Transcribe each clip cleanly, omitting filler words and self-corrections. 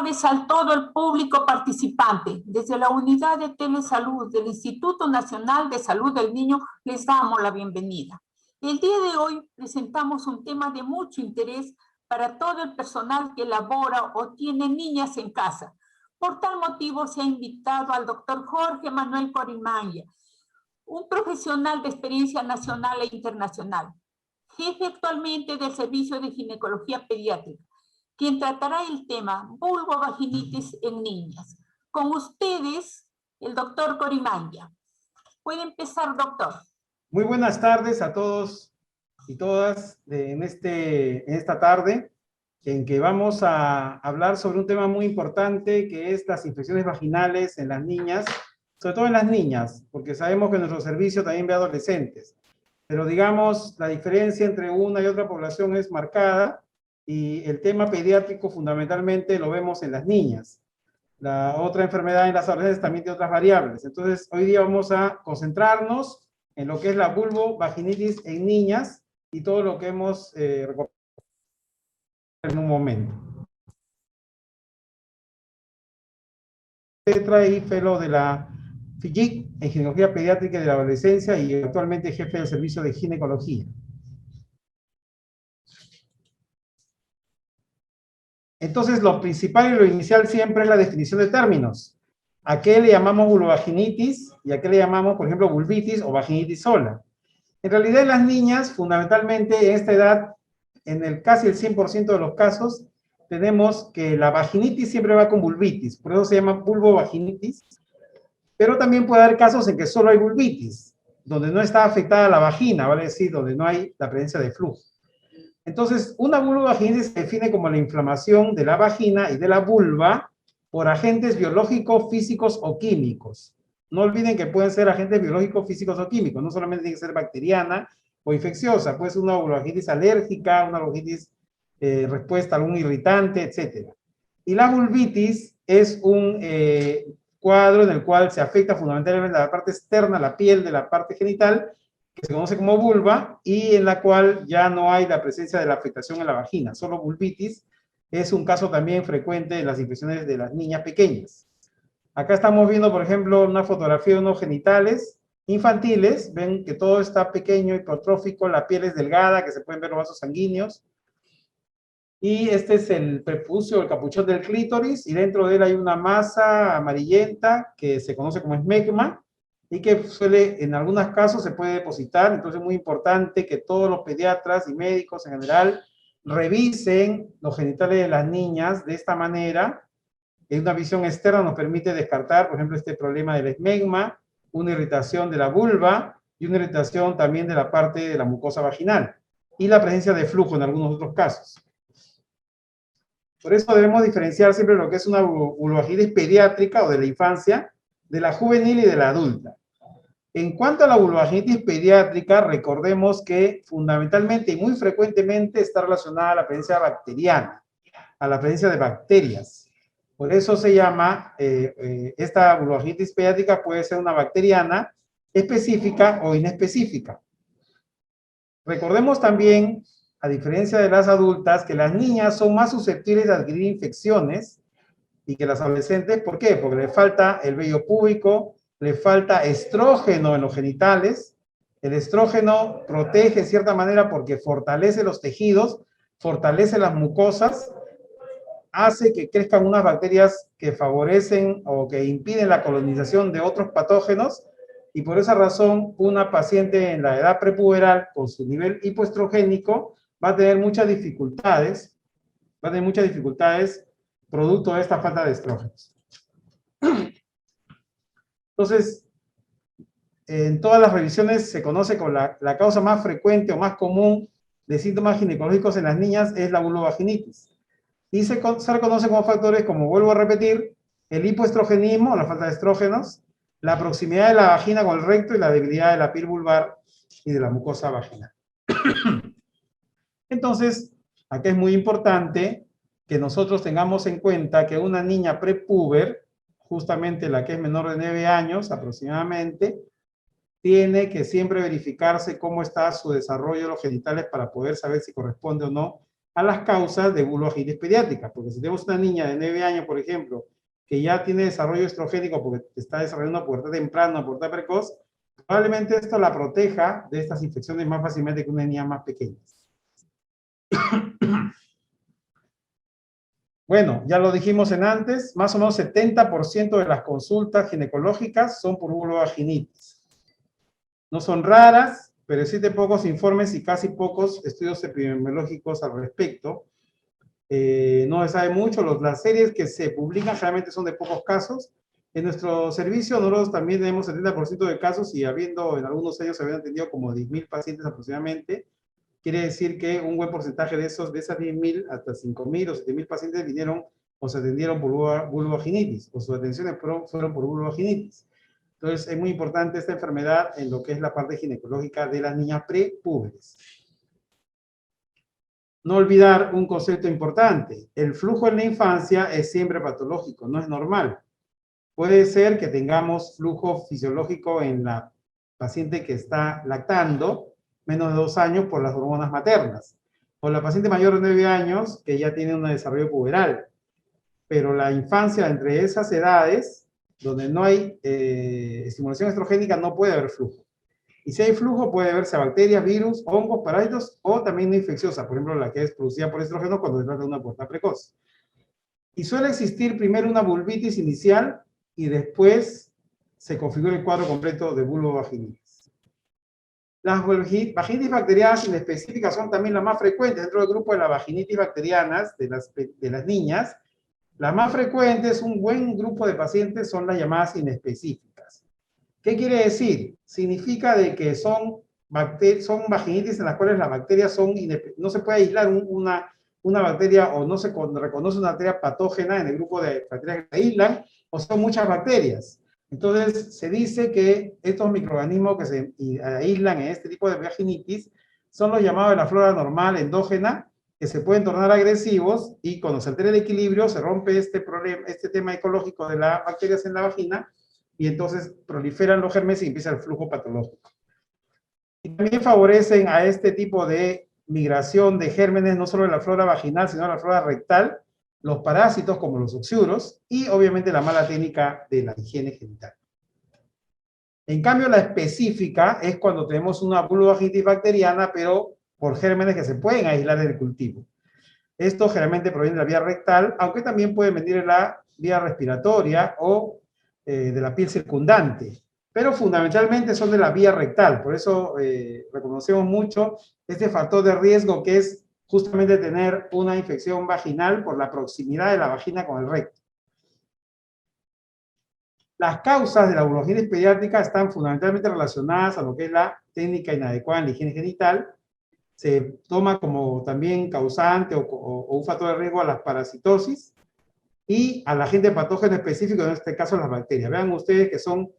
tardes a todo el público participante. Desde la Unidad de Telesalud del Instituto Nacional de Salud del Niño les damos la bienvenida. El día de hoy presentamos un tema de mucho interés para todo el personal que labora o tiene niñas en casa. Por tal motivo se ha invitado al doctor Jorge Manuel Corimaya, un profesional de experiencia nacional e internacional, jefe actualmente del Servicio de Ginecología Pediátrica, quien tratará el tema vulvovaginitis en niñas. Con ustedes, el doctor Corimaya. Puede empezar, doctor. Muy buenas tardes a todos y todas en esta tarde, en que vamos a hablar sobre un tema muy importante, que es las infecciones vaginales en las niñas, sobre todo en las niñas, porque sabemos que nuestro servicio también ve adolescentes. Pero digamos, la diferencia entre una y otra población es marcada, y el tema pediátrico fundamentalmente lo vemos en las niñas. La otra enfermedad en las adolescentes también tiene otras variables. Entonces, hoy día vamos a concentrarnos en lo que es la vulvovaginitis en niñas y todo lo que hemos recopilado en un momento. Trae fellow de la FIGIC en ginecología pediátrica de la adolescencia y actualmente jefe del servicio de ginecología. Entonces, lo principal y lo inicial siempre es la definición de términos. ¿A qué le llamamos vulvovaginitis? ¿Y a qué le llamamos, por ejemplo, vulvitis o vaginitis sola? En realidad, en las niñas, fundamentalmente, en esta edad, en casi el 100% de los casos, tenemos que la vaginitis siempre va con vulvitis, por eso se llama vulvovaginitis, pero también puede haber casos en que solo hay vulvitis, donde no está afectada la vagina, vale decir, donde no hay la presencia de flujo. Entonces, una vulvovaginitis se define como la inflamación de la vagina y de la vulva por agentes biológicos, físicos o químicos. No olviden que pueden ser agentes biológicos, físicos o químicos, no solamente tiene que ser bacteriana o infecciosa, puede ser una vulvovaginitis alérgica, una vulvovaginitis respuesta a algún irritante, etc. Y la vulvitis es un cuadro en el cual se afecta fundamentalmente la parte externa, la piel de la parte genital, que se conoce como vulva, y en la cual ya no hay la presencia de la afectación en la vagina. Solo vulvitis es un caso también frecuente en las infecciones de las niñas pequeñas. Acá estamos viendo, por ejemplo, una fotografía de unos genitales infantiles. Ven que todo está pequeño, hipertrófico, la piel es delgada, que se pueden ver los vasos sanguíneos. Y este es el prepucio, el capuchón del clítoris, y dentro de él hay una masa amarillenta que se conoce como esmegma, y que suele, en algunos casos, se puede depositar. Entonces es muy importante que todos los pediatras y médicos en general revisen los genitales de las niñas de esta manera. En una visión externa nos permite descartar, por ejemplo, este problema del esmegma, una irritación de la vulva y una irritación también de la parte de la mucosa vaginal, y la presencia de flujo en algunos otros casos. Por eso debemos diferenciar siempre lo que es una vulvovaginitis pediátrica o de la infancia, de la juvenil y de la adulta. En cuanto a la vulvovaginitis pediátrica, recordemos que fundamentalmente y muy frecuentemente está relacionada a la presencia bacteriana, a la presencia de bacterias. Por eso se llama, esta vulvovaginitis pediátrica puede ser una bacteriana específica o inespecífica. Recordemos también, a diferencia de las adultas, que las niñas son más susceptibles de adquirir infecciones y que las adolescentes. ¿Por qué? Porque le falta el vello púbico, le falta estrógeno en los genitales. El estrógeno protege en cierta manera porque fortalece los tejidos, fortalece las mucosas, hace que crezcan unas bacterias que favorecen o que impiden la colonización de otros patógenos, y por esa razón una paciente en la edad prepuberal con su nivel hipoestrogénico va a tener muchas dificultades, producto de esta falta de estrógenos. Entonces, en todas las revisiones se conoce como la causa más frecuente o más común de síntomas ginecológicos en las niñas es la vulvovaginitis. Y se reconoce como factores, como vuelvo a repetir, el hipoestrogenismo, la falta de estrógenos, la proximidad de la vagina con el recto y la debilidad de la piel vulvar y de la mucosa vaginal. Entonces, aquí es muy importante que nosotros tengamos en cuenta que una niña prepuber, justamente la que es menor de 9 años aproximadamente, tiene que siempre verificarse cómo está su desarrollo de los genitales para poder saber si corresponde o no a las causas de vulvovaginitis pediátrica, porque si tenemos una niña de 9 años, por ejemplo, que ya tiene desarrollo estrogénico porque está desarrollando pubertad temprana o pubertad precoz, probablemente esto la proteja de estas infecciones más fácilmente que una niña más pequeña. Bueno, ya lo dijimos en antes, más o menos 70% de las consultas ginecológicas son por vulvovaginitis. No son raras, pero existen pocos informes y casi pocos estudios epidemiológicos al respecto. No se sabe mucho, las series que se publican generalmente son de pocos casos. En nuestro servicio nosotros también tenemos 70% de casos y habiendo en algunos años se habían atendido como 10.000 pacientes aproximadamente. Quiere decir que un buen porcentaje de esas 10.000 hasta 5.000 o 7.000 pacientes vinieron o se atendieron por vulvovaginitis o sus atenciones fueron por vulvovaginitis. Entonces es muy importante esta enfermedad en lo que es la parte ginecológica de las niñas prepúberes. No olvidar un concepto importante. El flujo en la infancia es siempre patológico, no es normal. Puede ser que tengamos flujo fisiológico en la paciente que está lactando, menos de 2 años por las hormonas maternas. O la paciente mayor de 9 años que ya tiene un desarrollo puberal. Pero la infancia entre esas edades, donde no hay estimulación estrogénica, no puede haber flujo. Y si hay flujo, puede verse bacterias, virus, hongos, parásitos o también una infecciosa, por ejemplo, la que es producida por estrógeno cuando se trata de una pubertad precoz. Y suele existir primero una vulvitis inicial y después se configura el cuadro completo de vulvovaginitis. Las vaginitis bacterianas inespecíficas son también las más frecuentes dentro del grupo de las vaginitis bacterianas de las niñas. Las más frecuentes, un buen grupo de pacientes, son las llamadas inespecíficas. ¿Qué quiere decir? Significa de que son vaginitis en las cuales las bacterias no se puede aislar una bacteria o no se reconoce una bacteria patógena en el grupo de bacterias que se aíslan, o son muchas bacterias. Entonces, se dice que estos microorganismos que se aíslan en este tipo de vaginitis son los llamados de la flora normal endógena, que se pueden tornar agresivos y cuando se altera el equilibrio se rompe este tema ecológico de las bacterias en la vagina y entonces proliferan los gérmenes y empieza el flujo patológico. Y también favorecen a este tipo de migración de gérmenes, no solo de la flora vaginal, sino de la flora rectal, los parásitos como los oxiuros y obviamente la mala técnica de la higiene genital. En cambio, la específica es cuando tenemos una vulvovaginitis bacteriana, pero por gérmenes que se pueden aislar del cultivo. Esto generalmente proviene de la vía rectal, aunque también puede venir de la vía respiratoria o de la piel circundante, pero fundamentalmente son de la vía rectal. Por eso reconocemos mucho este factor de riesgo que es justamente tener una infección vaginal por la proximidad de la vagina con el recto. Las causas de la vulvovaginitis pediátrica están fundamentalmente relacionadas a lo que es la técnica inadecuada en la higiene genital. Se toma como también causante o un factor de riesgo a la parasitosis y al agente patógeno específico, en este caso las bacterias. Vean ustedes que son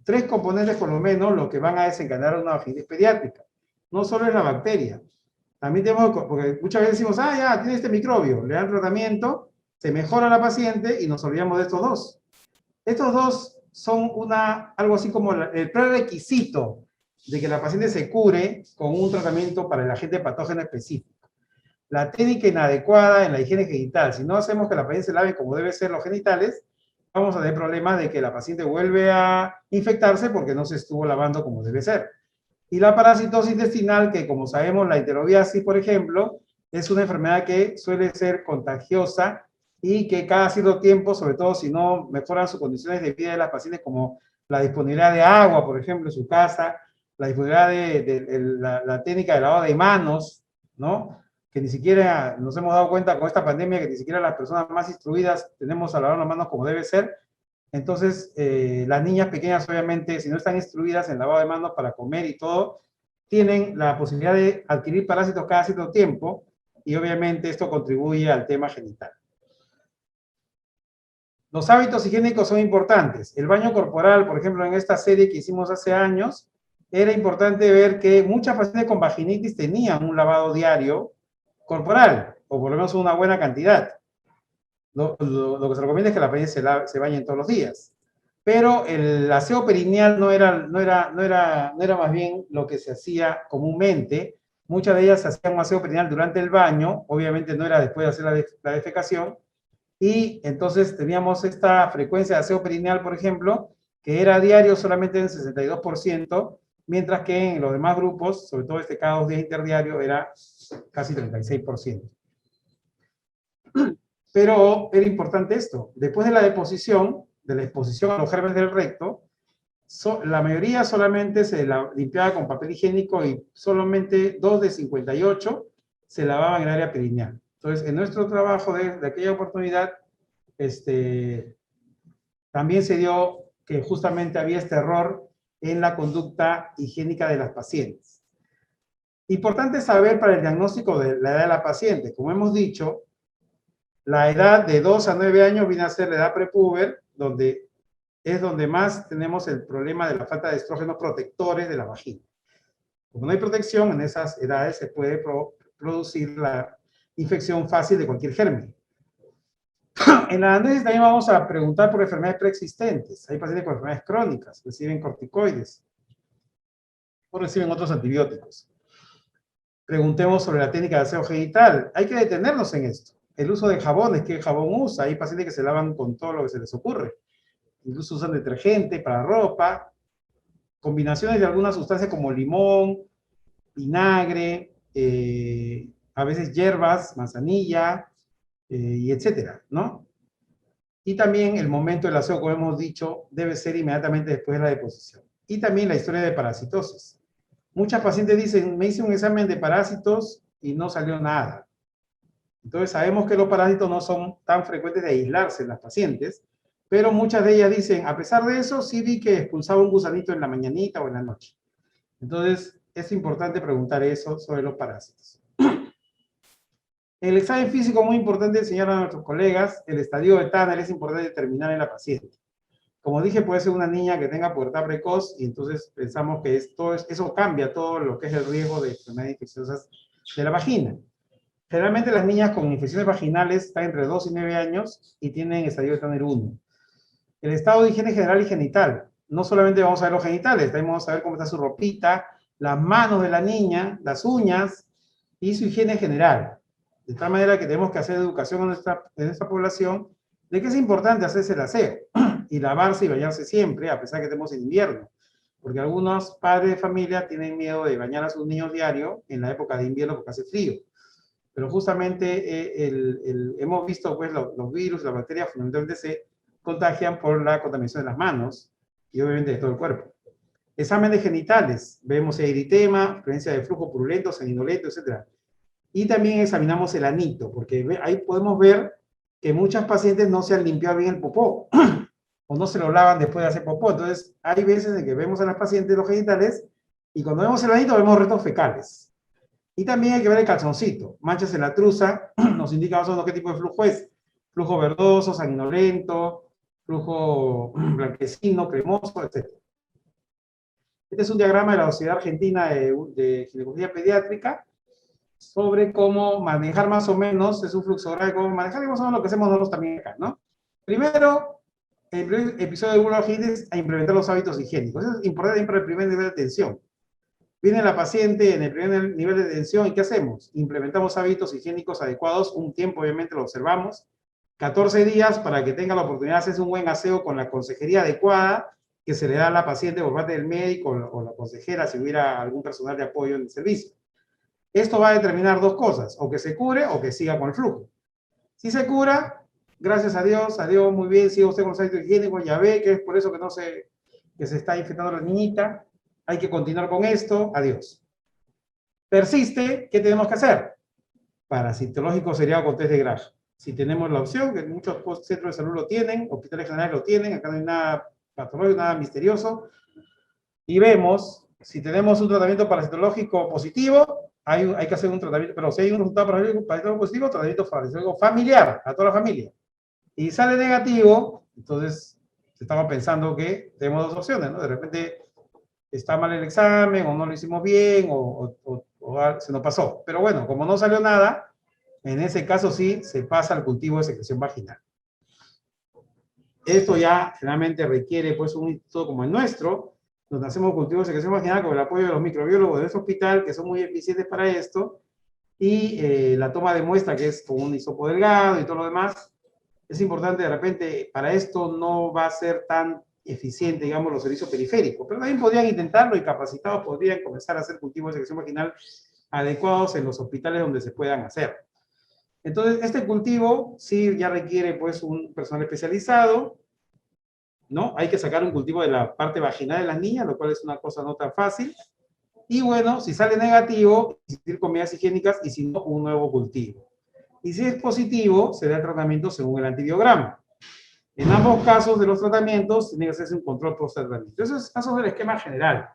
3 componentes por lo menos los que van a desencadenar una vaginitis pediátrica. No solo es la bacteria. También tenemos, porque muchas veces decimos, ya, tiene este microbio, le dan tratamiento, se mejora la paciente y nos olvidamos de estos 2. Estos 2 son algo así como el prerequisito de que la paciente se cure con un tratamiento para el agente patógeno específico. La técnica inadecuada en la higiene genital. Si no hacemos que la paciente se lave como debe ser los genitales, vamos a tener problemas de que la paciente vuelve a infectarse porque no se estuvo lavando como debe ser. Y la parasitosis intestinal, que como sabemos, la enterobiasis, por ejemplo, es una enfermedad que suele ser contagiosa y que cada cierto tiempo, sobre todo si no mejoran sus condiciones de vida de las pacientes, como la disponibilidad de agua, por ejemplo, en su casa, la disponibilidad de la técnica de lavado de manos, ¿no? Que ni siquiera nos hemos dado cuenta con esta pandemia que ni siquiera las personas más instruidas tenemos a lavar las manos como debe ser. Entonces, las niñas pequeñas, obviamente, si no están instruidas en lavado de manos para comer y todo, tienen la posibilidad de adquirir parásitos cada cierto tiempo y obviamente esto contribuye al tema genital. Los hábitos higiénicos son importantes. El baño corporal, por ejemplo, en esta serie que hicimos hace años, era importante ver que muchas pacientes con vaginitis tenían un lavado diario corporal, o por lo menos una buena cantidad. Lo que se recomienda es que la paciente se bañen todos los días. Pero el aseo perineal no era más bien lo que se hacía comúnmente, Muchas de ellas hacían un aseo perineal durante el baño, obviamente no era después de hacer la defecación, y entonces teníamos esta frecuencia de aseo perineal, por ejemplo, que era diario solamente en 62%, mientras que en los demás grupos, sobre todo cada 2 días interdiario, era casi 36%. Pero era importante esto, después de la deposición, de la exposición a los gérmenes del recto, la mayoría solamente se limpiaba con papel higiénico y solamente 2 de 58 se lavaban en el área perineal. Entonces, en nuestro trabajo de aquella oportunidad, también se dio que justamente había este error en la conducta higiénica de las pacientes. Importante saber para el diagnóstico de la edad de la paciente. Como hemos dicho, la edad de 2 a 9 años viene a ser la edad prepuber, donde es donde más tenemos el problema de la falta de estrógenos protectores de la vagina. Como no hay protección, en esas edades se puede producir la infección fácil de cualquier germen. En la anamnesis también vamos a preguntar por enfermedades preexistentes. Hay pacientes con enfermedades crónicas, reciben corticoides o reciben otros antibióticos. Preguntemos sobre la técnica de aseo genital. Hay que detenernos en esto. El uso de jabones, ¿qué jabón usa? Hay pacientes que se lavan con todo lo que se les ocurre. Incluso usan detergente para ropa, combinaciones de algunas sustancias como limón, vinagre, a veces hierbas, manzanilla, y etcétera, ¿no? Y también el momento del aseo, como hemos dicho, debe ser inmediatamente después de la deposición. Y también la historia de parasitosis. Muchas pacientes dicen, me hice un examen de parásitos y no salió nada. Entonces sabemos que los parásitos no son tan frecuentes de aislarse en las pacientes, pero muchas de ellas dicen, a pesar de eso, sí vi que expulsaba un gusanito en la mañanita o en la noche. Entonces, es importante preguntar eso sobre los parásitos. El examen físico muy importante enseñar a nuestros colegas, el estadio de Tanner es importante determinar en la paciente. Como dije, puede ser una niña que tenga pubertad precoz y entonces pensamos que eso cambia todo lo que es el riesgo de enfermedades infecciosas de la vagina. Generalmente las niñas con infecciones vaginales están entre 2 y 9 años y tienen estadio de Tanner 1. El estado de higiene general y genital. No solamente vamos a ver los genitales, también vamos a ver cómo está su ropita, las manos de la niña, las uñas y su higiene general. De tal manera que tenemos que hacer educación en nuestra población de que es importante hacerse el aseo y lavarse y bañarse siempre, a pesar que estemos en invierno. Porque algunos padres de familia tienen miedo de bañar a sus niños diario en la época de invierno porque hace frío. Pero justamente hemos visto pues los virus, las bacterias fundamentalmente se contagian por la contaminación de las manos y obviamente de todo el cuerpo. Examen de genitales, vemos si hay eritema, presencia de flujo purulento, sanguinolento, etc. Y también examinamos el anito, porque ahí podemos ver que muchas pacientes no se han limpiado bien el popó, o no se lo lavan después de hacer popó. Entonces, hay veces en que vemos a las pacientes los genitales, y cuando vemos el anito vemos restos fecales. Y también hay que ver el calzoncito, manchas en la truza, nos indica más o menos qué tipo de flujo es. Flujo verdoso, sanguinolento, flujo blanquecino, cremoso, etc. Este es un diagrama de la Sociedad Argentina de Ginecología Pediátrica sobre cómo manejar más o menos, es un fluxograma, cómo manejar más o menos lo que hacemos nosotros también acá, ¿no? Primero, el primer episodio de vulvovaginitis a implementar los hábitos higiénicos. Eso es importante para el primer nivel de atención. Viene la paciente en el primer nivel de atención y ¿qué hacemos? Implementamos hábitos higiénicos adecuados, un tiempo obviamente lo observamos, 14 días para que tenga la oportunidad de hacerse un buen aseo con la consejería adecuada que se le da a la paciente por parte del médico o la consejera si hubiera algún personal de apoyo en el servicio. Esto va a determinar dos cosas, o que se cure o que siga con el flujo. Si se cura, gracias a Dios, adiós, muy bien, siga usted con los hábitos higiénicos, ya ve que es por eso que se está infectando la niñita, hay que continuar con esto, adiós. Persiste, ¿qué tenemos que hacer? Parasitológico seriado con test de Graf. Si tenemos la opción, que muchos centros de salud lo tienen, hospitales generales lo tienen, acá no hay nada patológico, nada misterioso, y vemos, si tenemos un tratamiento parasitológico positivo, hay que hacer un tratamiento, pero si hay un resultado parasitológico positivo, tratamiento parasitológico familiar, a toda la familia. Y sale negativo, entonces estamos pensando que tenemos dos opciones, ¿no? De repente está mal el examen, o no lo hicimos bien, o se nos pasó. Pero bueno, como no salió nada, en ese caso sí se pasa al cultivo de secreción vaginal. Esto ya generalmente requiere pues un instituto como el nuestro, donde hacemos cultivos de secreción vaginal con el apoyo de los microbiólogos de ese hospital, que son muy eficientes para esto, y la toma de muestra, que es con un hisopo delgado y todo lo demás. Es importante, de repente, para esto no va a ser tan eficiente, digamos, los servicios periféricos, pero también podrían intentarlo y capacitados podrían comenzar a hacer cultivos de secreción vaginal adecuados en los hospitales donde se puedan hacer. Entonces, este cultivo sí ya requiere pues un personal especializado, ¿no? Hay que sacar un cultivo de la parte vaginal de las niñas, lo cual es una cosa no tan fácil. Y bueno, si sale negativo, existir con medidas higiénicas y si no, un nuevo cultivo. Y si es positivo, se da el tratamiento según el antibiograma. En ambos casos de los tratamientos, tiene que hacerse un control post-tratamiento. Esos son casos del esquema general.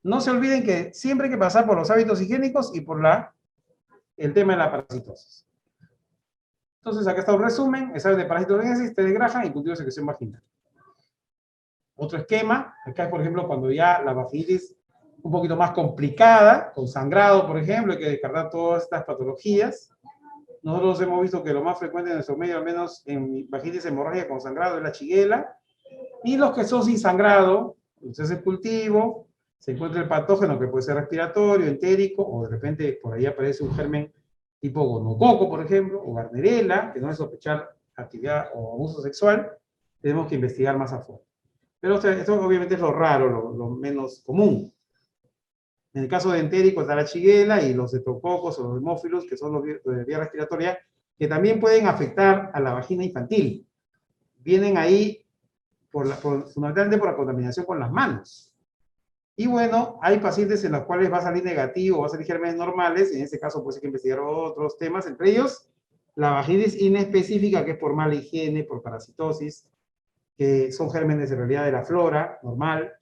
No se olviden que siempre hay que pasar por los hábitos higiénicos y por el tema de la parasitosis. Entonces, acá está un resumen, examen de parasitogenesis, test de Graham y cultivo de secreción vaginal. Otro esquema, acá es, por ejemplo, cuando ya la vaginitis un poquito más complicada, con sangrado, por ejemplo, hay que descartar todas estas patologías. Nosotros hemos visto que lo más frecuente en nuestro medio, al menos en vaginitis hemorrágica con sangrado, es la shigella. Y los que son sin sangrado, entonces el cultivo, se encuentra el patógeno que puede ser respiratorio, entérico, o de repente por ahí aparece un germen tipo gonococo, por ejemplo, o Gardnerella, que no es sospechar actividad o abuso sexual, tenemos que investigar más a fondo. Pero esto obviamente es lo raro, lo menos común. En el caso de entérico está la shigella y los heterococos o los hemófilos, que son los de vía respiratoria, que también pueden afectar a la vagina infantil. Vienen ahí fundamentalmente por la contaminación con las manos. Y bueno, hay pacientes en los cuales va a salir negativo, va a salir gérmenes normales, y en ese caso pues hay que investigar otros temas, entre ellos la vaginitis inespecífica, que es por mala higiene, por parasitosis, que son gérmenes en realidad de la flora normal,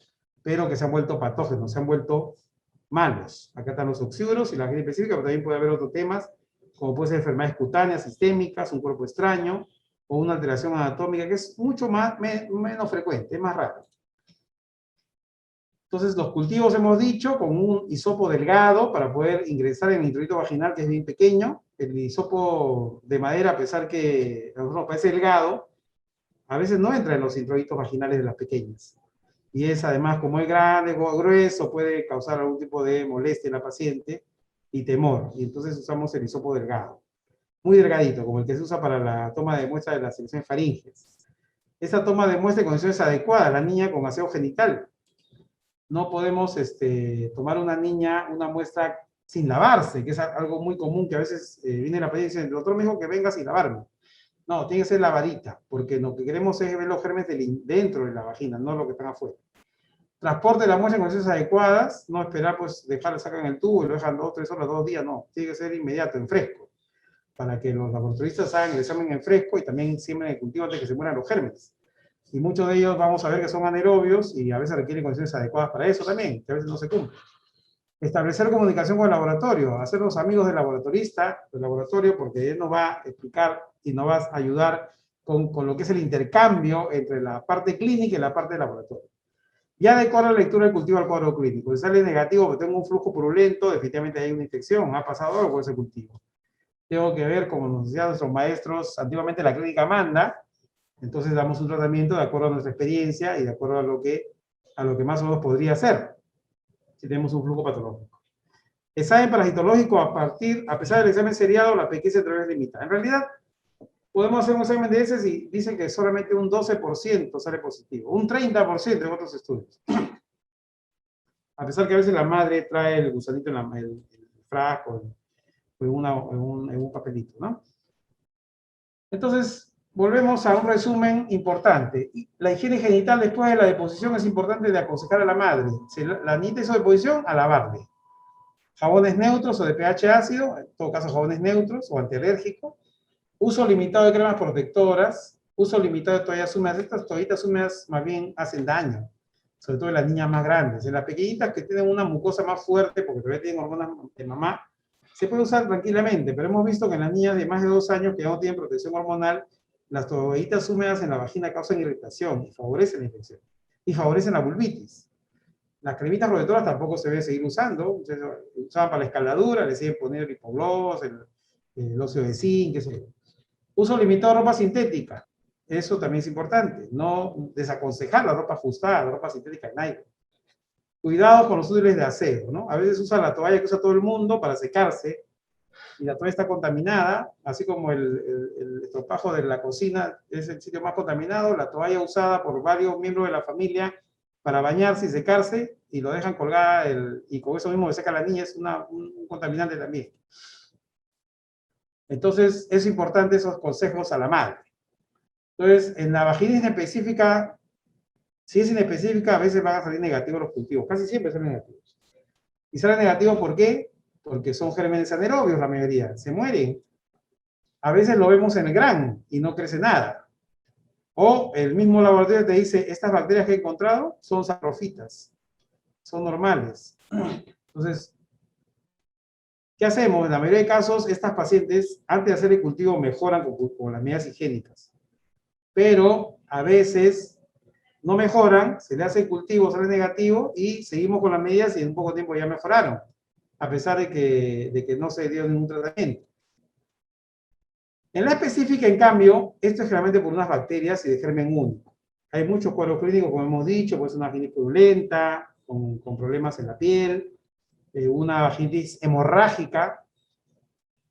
pero que se han vuelto patógenos, se han vuelto malos. Acá están los oxiuros y la vaginitis específica, pero también puede haber otros temas, como puede ser enfermedades cutáneas, sistémicas, un cuerpo extraño, o una alteración anatómica, que es mucho menos frecuente, es más raro. Entonces, los cultivos hemos dicho, con un hisopo delgado para poder ingresar en el introito vaginal, que es bien pequeño. El hisopo de madera, a pesar que a nosotros nos parece delgado, a veces no entra en los introitos vaginales de las pequeñas. Y es además, como es grande o grueso, puede causar algún tipo de molestia en la paciente y temor. Y entonces usamos el hisopo delgado. Muy delgadito, como el que se usa para la toma de muestra de las secciones faringes. Esa toma de muestra en condiciones adecuadas, la niña con aseo genital. No podemos tomar una muestra sin lavarse, que es algo muy común, que a veces viene la paciente y dice, el doctor me dijo que venga sin lavarme. No, tiene que ser lavadita, porque lo que queremos es ver los gérmenes dentro de la vagina, no lo que están afuera. Transporte de la muestra en condiciones adecuadas, no esperar, pues, dejarla, sacan el tubo y lo dejan 2, 3 horas, 2 días, no. Tiene que ser inmediato, en fresco, para que los laboratoristas hagan el examen en fresco y también siembren el cultivo antes de que se mueran los gérmenes. Y muchos de ellos vamos a ver que son anaerobios y a veces requieren condiciones adecuadas para eso también, que a veces no se cumple. Establecer comunicación con el laboratorio, hacernos amigos del laboratorista, del laboratorio, porque él nos va a explicar y nos va a ayudar con lo que es el intercambio entre la parte clínica y la parte del laboratorio. Ya adecuar la lectura del cultivo al cuadro clínico. Si sale negativo, que tengo un flujo purulento, definitivamente hay una infección, ha pasado algo con ese cultivo. Tengo que ver, como nos decían nuestros maestros, antiguamente la clínica manda, entonces damos un tratamiento de acuerdo a nuestra experiencia y de acuerdo a lo que más o menos podría ser, si tenemos un flujo patológico. Examen parasitológico a pesar del examen seriado, la pequeña otra vez limitada. En realidad, podemos hacer un examen de ese y dicen que solamente un 12% sale positivo, un 30% en otros estudios. A pesar que a veces la madre trae el gusanito en el frasco, en un papelito, ¿no? Entonces, volvemos a un resumen importante. La higiene genital después de la deposición es importante de aconsejar a la madre. Si la niña hizo deposición, a lavarle. Jabones neutros o de pH ácido, en todo caso jabones neutros o antialérgicos. Uso limitado de cremas protectoras. Uso limitado de toallas húmedas. Estas toallitas húmedas más bien hacen daño, sobre todo en las niñas más grandes. En las pequeñitas que tienen una mucosa más fuerte, porque todavía tienen hormonas de mamá, se puede usar tranquilamente, pero hemos visto que en las niñas de más de 2 años que no tienen protección hormonal, las toallitas húmedas en la vagina causan irritación y favorecen la infección. Y favorecen la vulvitis. Las cremitas protectoras tampoco se debe seguir usando. Se usaban para la escaladura, le siguen poniendo el hipogloss, el óxido de zinc, qué sé yo. Uso limitado de ropa sintética. Eso también es importante. No desaconsejar la ropa ajustada, la ropa sintética en nylon. Cuidado con los útiles de aseo, ¿no? A veces usa la toalla que usa todo el mundo para secarse, y la toalla está contaminada, así como el estropajo de la cocina es el sitio más contaminado, la toalla usada por varios miembros de la familia para bañarse y secarse, y lo dejan colgada, y con eso mismo que seca la niña, es un contaminante también. Entonces, es importante esos consejos a la madre. Entonces, en la vaginitis específica, si es inespecífica, a veces van a salir negativos los cultivos, casi siempre salen negativos. ¿Y salen negativos por qué? Porque son gérmenes anaerobios la mayoría, se mueren. A veces lo vemos en el grano y no crece nada. O el mismo laboratorio te dice, estas bacterias que he encontrado son saprofitas, son normales. Entonces, ¿qué hacemos? En la mayoría de casos, estas pacientes, antes de hacer el cultivo, mejoran con las medidas higiénicas. Pero a veces no mejoran, se le hace el cultivo, sale negativo y seguimos con las medidas y en un poco tiempo ya mejoraron, a pesar de que no se dio ningún tratamiento. En la específica, en cambio, esto es generalmente por unas bacterias y de germen único. Hay muchos cuadros clínicos, como hemos dicho, puede ser una vaginitis purulenta, con problemas en la piel, una vaginitis hemorrágica,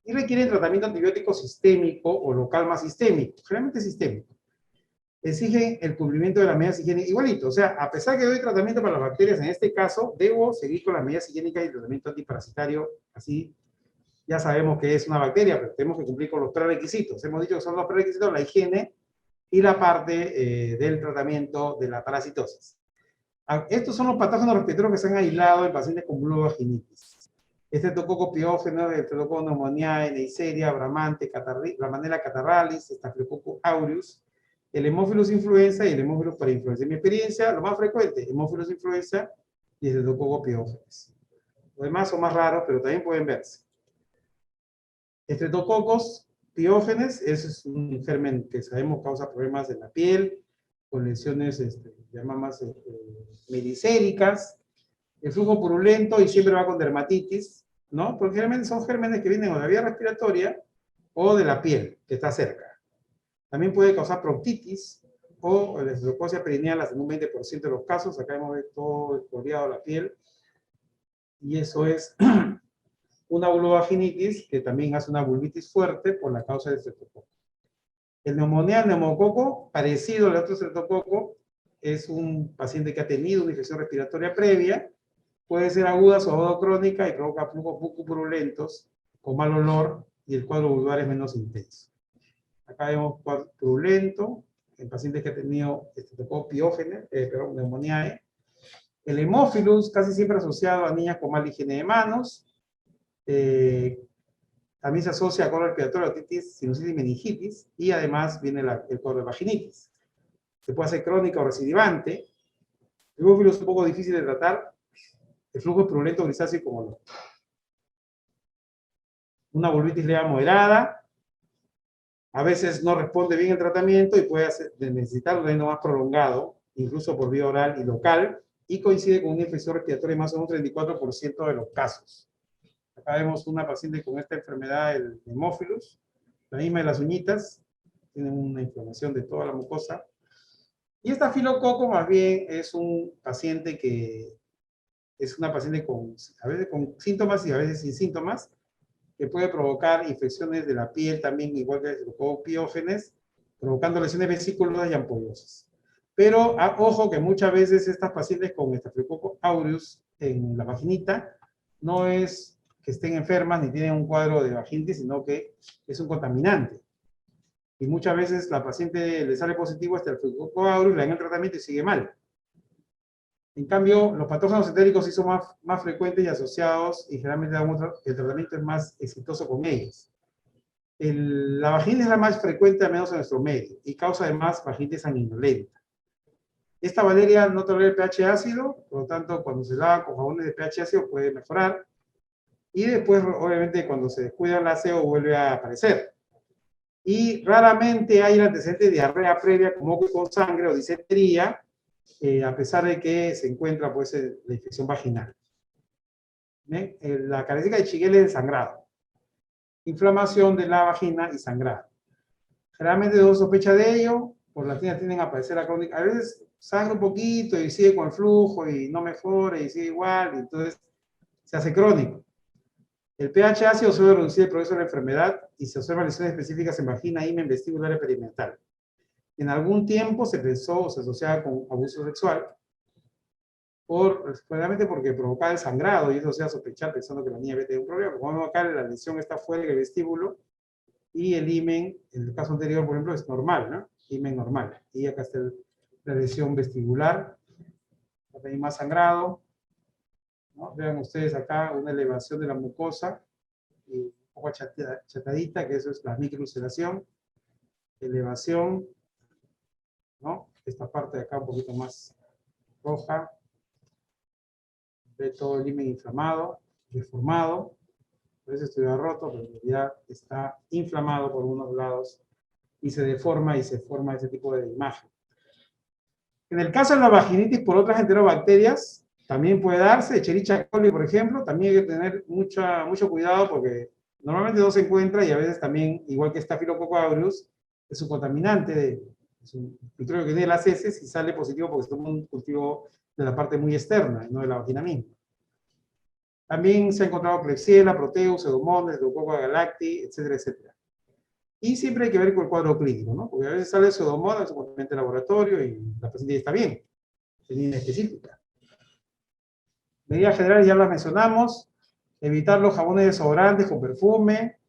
y requieren tratamiento antibiótico sistémico o local más sistémico, generalmente sistémico. Exigen el cumplimiento de las medidas higiénicas igualito. O sea, a pesar que doy tratamiento para las bacterias, en este caso, debo seguir con las medidas higiénicas y el tratamiento antiparasitario, así ya sabemos que es una bacteria, pero tenemos que cumplir con los prerequisitos. Hemos dicho que son los prerequisitos, la higiene y la parte del tratamiento de la parasitosis. Estos son los patógenos respiratorios que se han aislado en pacientes con vulvovaginitis. Estreptococo piógeno, Estreptococo pneumoniae, Neisseria, Bramante, Ramanella catarralis, Staphylococcus aureus, el Haemophilus influenza y el Haemophilus parainfluenza. En mi experiencia, lo más frecuente, Haemophilus influenza y Estreptococo piógenes. Los demás son más raros, pero también pueden verse. Estreptococos piógenes, ese es un germen que sabemos causa problemas en la piel, con lesiones, llamamos melicéricas, el flujo purulento y siempre va con dermatitis, ¿no? Porque generalmente son gérmenes que vienen o de la vía respiratoria o de la piel, que está cerca. También puede causar proctitis o la leucosia perineal en un 20% de los casos. Acá hemos visto todo escoriado la piel. Y eso es una vulvovaginitis que también hace una vulvitis fuerte por la causa del estreptococo. El neumococo, parecido al otro estreptococo, es un paciente que ha tenido una infección respiratoria previa, puede ser aguda o crónica y provoca flujos poco purulentos, con mal olor y el cuadro vulvar es menos intenso. Acá vemos cuadro purulento en pacientes que han tenido estreptococo piógenes, pneumoniae. El Haemophilus, casi siempre asociado a niñas con mala higiene de manos. También se asocia a cuadro respiratorio, otitis, sinusitis y meningitis, y además viene el cuadro de vaginitis. Se puede hacer crónica o recidivante. El Haemophilus es un poco difícil de tratar. El flujo es purulento, grisáceo como no. Una vulvitis leve moderada. A veces no responde bien el tratamiento y puede necesitar un tratamiento más prolongado, incluso por vía oral y local, y coincide con una infección respiratoria en más o menos un 34% de los casos. Acá vemos una paciente con esta enfermedad, el Haemophilus, la misma de las uñitas, tiene una inflamación de toda la mucosa. Y esta Staphylococcus más bien es un paciente que es una paciente a veces con síntomas y a veces sin síntomas, que puede provocar infecciones de la piel también, igual que el piógenes, provocando lesiones vesículas y ampollosis. Pero ojo que muchas veces estas pacientes con Staphylococcus aureus en la vaginita no es que estén enfermas ni tienen un cuadro de vaginitis, sino que es un contaminante. Y muchas veces la paciente le sale positivo Staphylococcus aureus, le dan el tratamiento y sigue mal. En cambio, los patógenos entéricos sí son más frecuentes y asociados y generalmente el tratamiento es más exitoso con ellos. La vaginitis es la más frecuente, al menos en nuestro medio, y causa además vaginitis sanguinolenta. Esta bacteria no tolera el pH ácido, por lo tanto, cuando se lava con jabones de pH ácido puede mejorar. Y después, obviamente, cuando se descuida el aseo, vuelve a aparecer. Y raramente hay el antecedente de diarrea previa como con sangre o disentería, a pesar de que se encuentra pues, la infección vaginal. La característica de Shigella es el sangrado. Inflamación de la vagina y sangrado. Generalmente no sospecha de ello, por la tienen a aparecer la crónica. A veces sangra un poquito y sigue con el flujo y no mejora y sigue igual, y entonces se hace crónico. El pH ácido suele reducir el progreso de la enfermedad y se observan lesiones específicas en vagina, himen, vestíbulo y perimetral. En algún tiempo se pensó o se asociaba con abuso sexual, probablemente porque provocaba el sangrado y eso se hacía sospechar pensando que la niña había tenido un problema. Como vemos acá, la lesión está fuera del vestíbulo y el himen, en el caso anterior, por ejemplo, es normal, ¿no? Himen normal. Y acá está la lesión vestibular, acá hay más sangrado, ¿no? Vean ustedes acá una elevación de la mucosa, y un poco achatadita, que eso es la microulceración, elevación, ¿no? Esta parte de acá un poquito más roja, ve todo el himen inflamado, deformado, a veces estuviera roto, pero en realidad está inflamado por unos lados y se deforma y se forma ese tipo de imagen. En el caso de la vaginitis por otras enterobacterias, también puede darse, Escherichia coli, por ejemplo, también hay que tener mucho cuidado porque normalmente no se encuentra y a veces también, igual que Staphylococcus aureus, es un contaminante, es un microbio que tiene las heces y sale positivo porque es un cultivo de la parte muy externa, no de la vagina misma. También se ha encontrado Klebsiella, Proteus, Pseudomonas, Leucococcus galacti, etcétera, etcétera. Y siempre hay que ver con el cuadro clínico, ¿no? Porque a veces sale Pseudomonas, supuestamente en laboratorio, y la paciente ya está bien, es línea específica. Medidas generales ya las mencionamos, evitar los jabones desodorantes con perfume,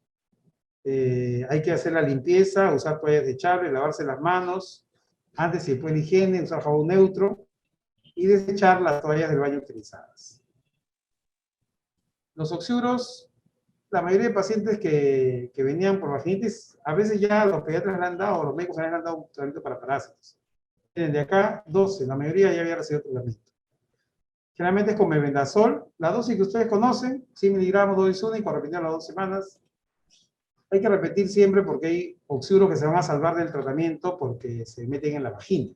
hay que hacer la limpieza, usar toallas desechables, lavarse las manos, antes y después de la higiene, usar jabón neutro, y desechar las toallas del baño utilizadas. Los oxiuros, la mayoría de pacientes que venían por vaginitis, a veces ya los pediatras le han dado, o los médicos le han dado un tratamiento para parásitos. Miren, de acá, 12, la mayoría ya había recibido tratamiento. Generalmente es con mebendazol, la dosis que ustedes conocen, 100 miligramos, dosis única, repetido las 2 semanas. Hay que repetir siempre porque hay oxiuros que se van a salvar del tratamiento porque se meten en la vagina.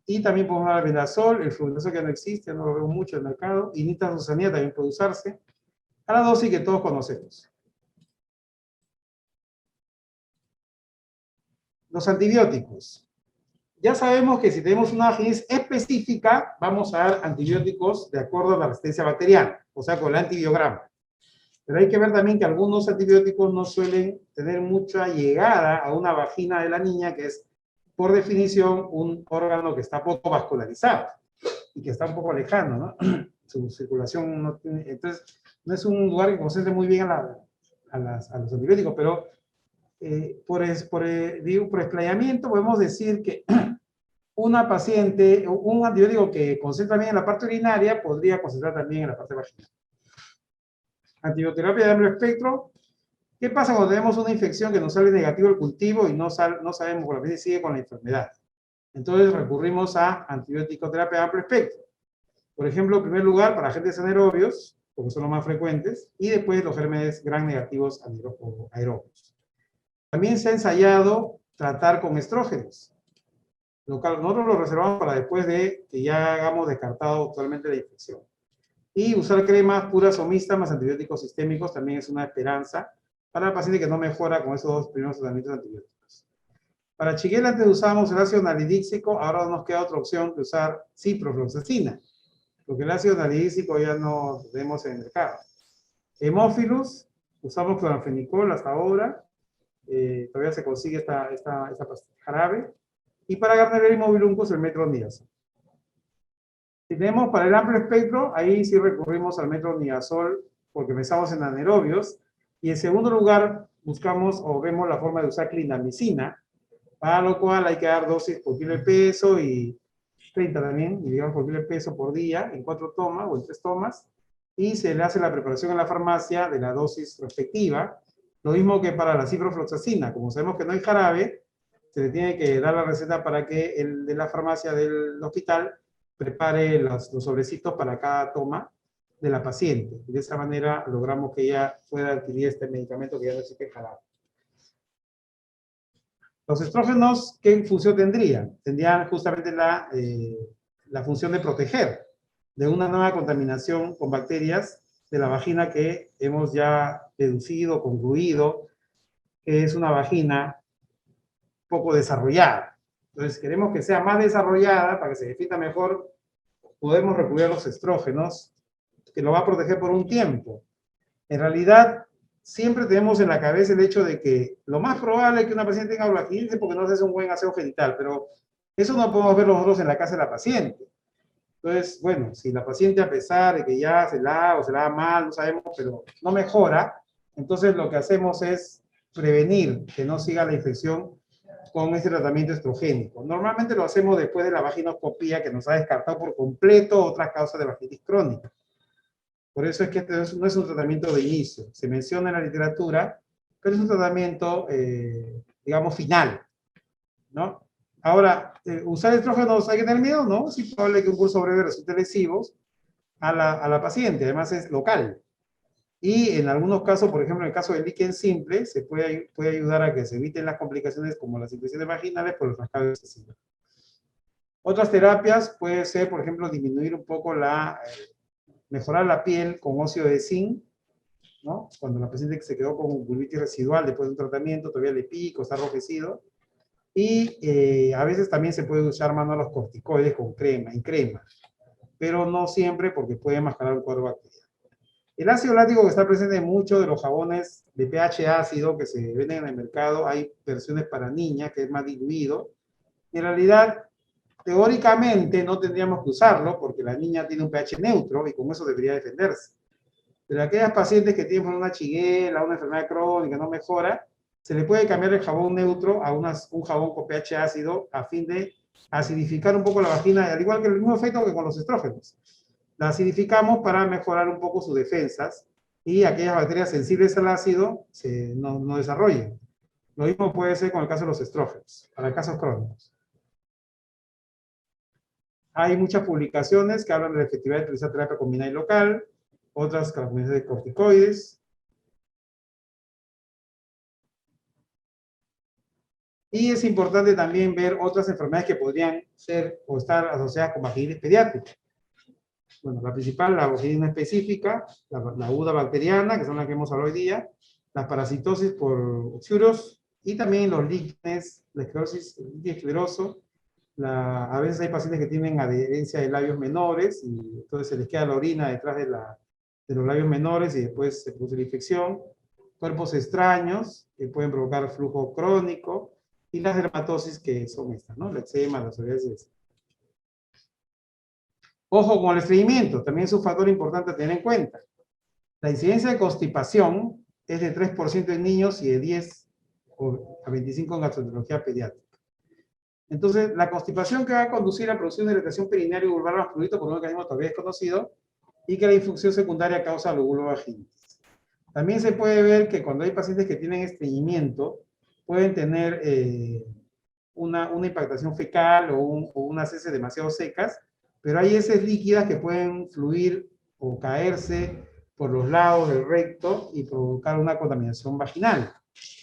Y también podemos dar albendazol, el flubendazol que no existe, no lo veo mucho en el mercado, y nitazosanida también puede usarse, a la dosis que todos conocemos. Los antibióticos. Ya sabemos que si tenemos una vaginitis específica, vamos a dar antibióticos de acuerdo a la resistencia bacteriana, o sea, con el antibiograma. Pero hay que ver también que algunos antibióticos no suelen tener mucha llegada a una vagina de la niña, que es, por definición, un órgano que está poco vascularizado y que está un poco lejano, ¿no? Su circulación no tiene, entonces no es un lugar que concentre muy bien a los antibióticos, pero por explayamiento podemos decir que una paciente, un antibiótico que concentra bien en la parte urinaria podría concentrar también en la parte vaginal. Antibioterapia de amplio espectro. ¿Qué pasa cuando tenemos una infección que nos sale negativo el cultivo y no sabemos, por la paciente sigue con la enfermedad? Entonces recurrimos a antibiótico-terapia de amplio espectro. Por ejemplo, en primer lugar, para agentes anaerobios, porque son los más frecuentes, y después los gérmenes gram negativos aerobios. También se ha ensayado tratar con estrógenos. Nosotros lo reservamos para después de que ya hayamos descartado totalmente la infección. Y usar cremas puras o mixtas más antibióticos sistémicos también es una esperanza para el paciente que no mejora con esos dos primeros tratamientos antibióticos. Para Shigella antes usábamos el ácido nalidíxico, ahora no nos queda otra opción que usar ciprofloxacina, porque el ácido nalidíxico ya no lo tenemos en el mercado. Hemófilus, usamos cloranfenicol hasta ahora, todavía se consigue esta jarabe, y para Gardnerella y Mobiluncos el metronidazol. Si tenemos para el amplio espectro, ahí sí recurrimos al metronidazol porque pensamos en anaerobios. Y en segundo lugar, buscamos o vemos la forma de usar clindamicina, para lo cual hay que dar dosis por kilo de peso y 30 también, miligramos por kilo de peso por día, en 4 tomas o en 3 tomas. Y se le hace la preparación en la farmacia de la dosis respectiva. Lo mismo que para la ciprofloxacina. Como sabemos que no hay jarabe, se le tiene que dar la receta para que el de la farmacia del hospital prepare los sobrecitos para cada toma de la paciente. Y de esa manera logramos que ella pueda adquirir este medicamento que ya no existe jarabe. Los estrógenos, ¿qué función tendrían? Tendrían justamente la función de proteger de una nueva contaminación con bacterias de la vagina que hemos ya deducido, concluido, que es una vagina poco desarrollada. Entonces, queremos que sea más desarrollada para que se defienda mejor. Podemos recurrir a los estrógenos, que lo va a proteger por un tiempo. En realidad, siempre tenemos en la cabeza el hecho de que lo más probable es que una paciente tenga vulvaginitis porque no se hace un buen aseo genital, pero eso no podemos verlo nosotros en la casa de la paciente. Entonces, bueno, si la paciente, a pesar de que ya se lava o se lava mal, no sabemos, pero no mejora, entonces lo que hacemos es prevenir que no siga la infección con este tratamiento estrogénico. Normalmente lo hacemos después de la vaginoscopía, que nos ha descartado por completo otras causas de vaginitis crónica. Por eso es que este no es un tratamiento de inicio. Se menciona en la literatura, pero es un tratamiento, digamos, final, ¿no? Ahora, ¿usar estrógenos hay que tener miedo? No, es probable que un curso breve resulte lesivo a la paciente, además es local. Y en algunos casos, por ejemplo, en el caso del líquen simple, se puede ayudar a que se eviten las complicaciones como las infecciones vaginales por el rascado excesivo. Otras terapias puede ser, por ejemplo, disminuir un poco mejorar la piel con óxido de zinc, ¿no? Cuando la paciente se quedó con vulvitis residual después de un tratamiento, todavía le pica, está enrojecido. Y a veces también se puede usar mano a los corticoides con crema, en crema, pero no siempre porque puede mascarar un cuadro bacteriano. El ácido láctico que está presente en muchos de los jabones de pH ácido que se venden en el mercado, hay versiones para niñas que es más diluido. En realidad, teóricamente no tendríamos que usarlo porque la niña tiene un pH neutro y con eso debería defenderse. Pero aquellas pacientes que tienen una chiguela, una enfermedad crónica, no mejora, se le puede cambiar el jabón neutro a un jabón con pH ácido a fin de acidificar un poco la vagina, al igual que el mismo efecto que con los estrógenos. La acidificamos para mejorar un poco sus defensas y aquellas bacterias sensibles al ácido no desarrollen. Lo mismo puede ser con el caso de los estrógenos, para casos crónicos. Hay muchas publicaciones que hablan de la efectividad de utilizar terapia combinada y local, otras con la combinación de corticoides. Y es importante también ver otras enfermedades que podrían ser o estar asociadas con vaginitis pediátrica. Bueno, la principal, la vaginitis específica, la aguda bacteriana, que son las que hemos hablado hoy día, la parasitosis por oxiuros y también los líquenes, la esclerosis, el líquido escleroso. A veces hay pacientes que tienen adherencia de labios menores y entonces se les queda la orina detrás de los labios menores y después se produce la infección. Cuerpos extraños que pueden provocar flujo crónico y las dermatosis que son estas, ¿no? La eczema, la psoriasis. Ojo con el estreñimiento, también es un factor importante a tener en cuenta. La incidencia de constipación es de 3% en niños y de 10 a 25 en gastroenterología pediátrica. Entonces, la constipación que va a conducir a producción de irritación perineal y vulvar más fluido por un mecanismo todavía desconocido y que la infusión secundaria causa la vulvovaginitis. También se puede ver que cuando hay pacientes que tienen estreñimiento, pueden tener una impactación fecal o unas heces demasiado secas, pero hay heces líquidas que pueden fluir o caerse por los lados del recto y provocar una contaminación vaginal.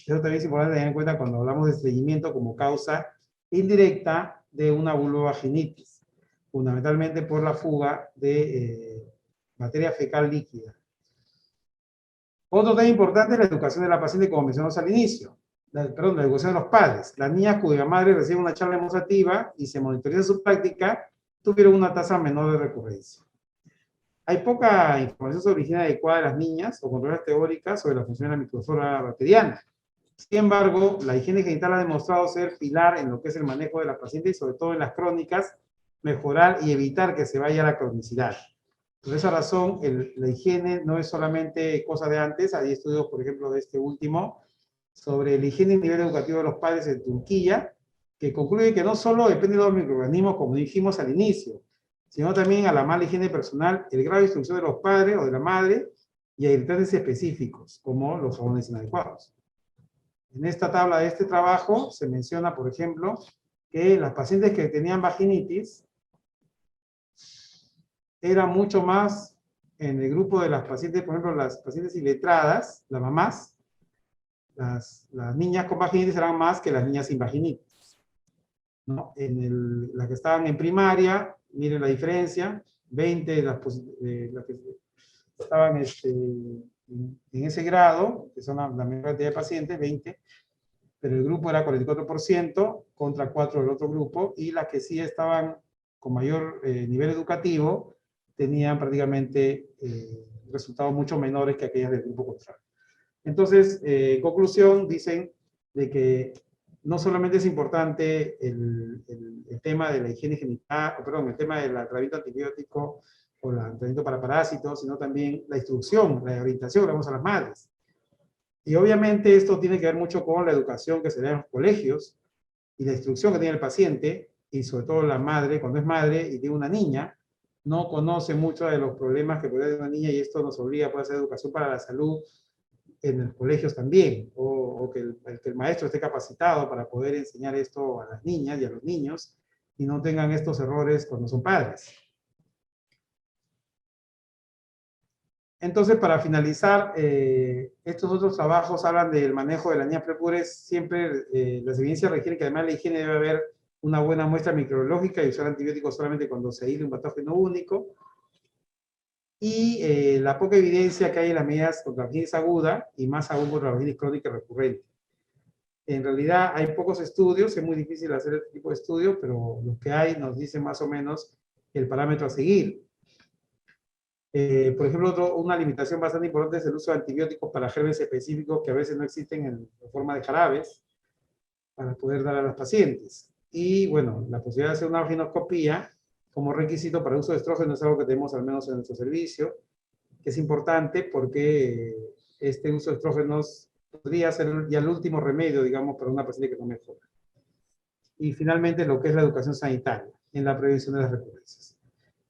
Eso también es importante tener en cuenta cuando hablamos de estreñimiento como causa indirecta de una vulvovaginitis, fundamentalmente por la fuga de materia fecal líquida. Otro tema importante es la educación de la paciente, como mencionamos al inicio. La educación de los padres. Las niñas cuya madre recibe una charla demostrativa y se monitoriza su práctica, tuvieron una tasa menor de recurrencia. Hay poca información sobre higiene adecuada de las niñas o controles teóricas sobre la función de la microflora bacteriana. Sin embargo, la higiene genital ha demostrado ser pilar en lo que es el manejo de las pacientes y sobre todo en las crónicas, mejorar y evitar que se vaya a la cronicidad. Por esa razón, la higiene no es solamente cosa de antes. Hay estudios, por ejemplo, de este último, sobre la higiene a nivel educativo de los padres en Turquía, que concluye que no solo depende de los microorganismos, como dijimos al inicio, sino también a la mala higiene personal, el grado de instrucción de los padres o de la madre y a irritantes específicos, como los jabones inadecuados. En esta tabla de este trabajo se menciona, por ejemplo, que las pacientes que tenían vaginitis era mucho más en el grupo de las pacientes, por ejemplo, las pacientes iletradas, las mamás, las niñas con vaginitis eran más que las niñas sin vaginitis, ¿no? Las que estaban en primaria, miren la diferencia, 20 las que estaban en ese grado, que son la mayor cantidad de pacientes, 20, pero el grupo era 44% contra 4% del otro grupo, y las que sí estaban con mayor nivel educativo tenían prácticamente resultados mucho menores que aquellas del grupo contrario. Entonces, en conclusión, dicen de que no solamente es importante el tema de la higiene genital, perdón, el tema del tratamiento antibiótico o el tratamiento para parásitos, sino también la instrucción, la orientación que damos a las madres. Y obviamente esto tiene que ver mucho con la educación que se da en los colegios y la instrucción que tiene el paciente, y sobre todo la madre, cuando es madre y tiene una niña, no conoce mucho de los problemas que puede tener una niña, y esto nos obliga a hacer educación para la salud en los colegios también, o que el maestro esté capacitado para poder enseñar esto a las niñas y a los niños, y no tengan estos errores cuando son padres. Entonces, para finalizar, estos otros trabajos hablan del manejo de las niñas prepubres. Siempre las evidencias requieren que además de la higiene debe haber una buena muestra microbiológica y usar antibióticos solamente cuando se aísle un patógeno único. Y la poca evidencia que hay en las medidas contra la vaginitis aguda y más aún contra la vaginitis crónica recurrente. En realidad hay pocos estudios, es muy difícil hacer este tipo de estudios, pero los que hay nos dicen más o menos el parámetro a seguir. Por ejemplo, una limitación bastante importante es el uso de antibióticos para gérmenes específicos que a veces no existen en forma de jarabes para poder dar a las pacientes. Y bueno, la posibilidad de hacer una vaginoscopía como requisito para el uso de estrógeno es algo que tenemos al menos en nuestro servicio, que es importante porque este uso de estrógenos podría ser ya el último remedio, digamos, para una paciente que no mejora. Y finalmente, lo que es la educación sanitaria en la prevención de las recurrencias.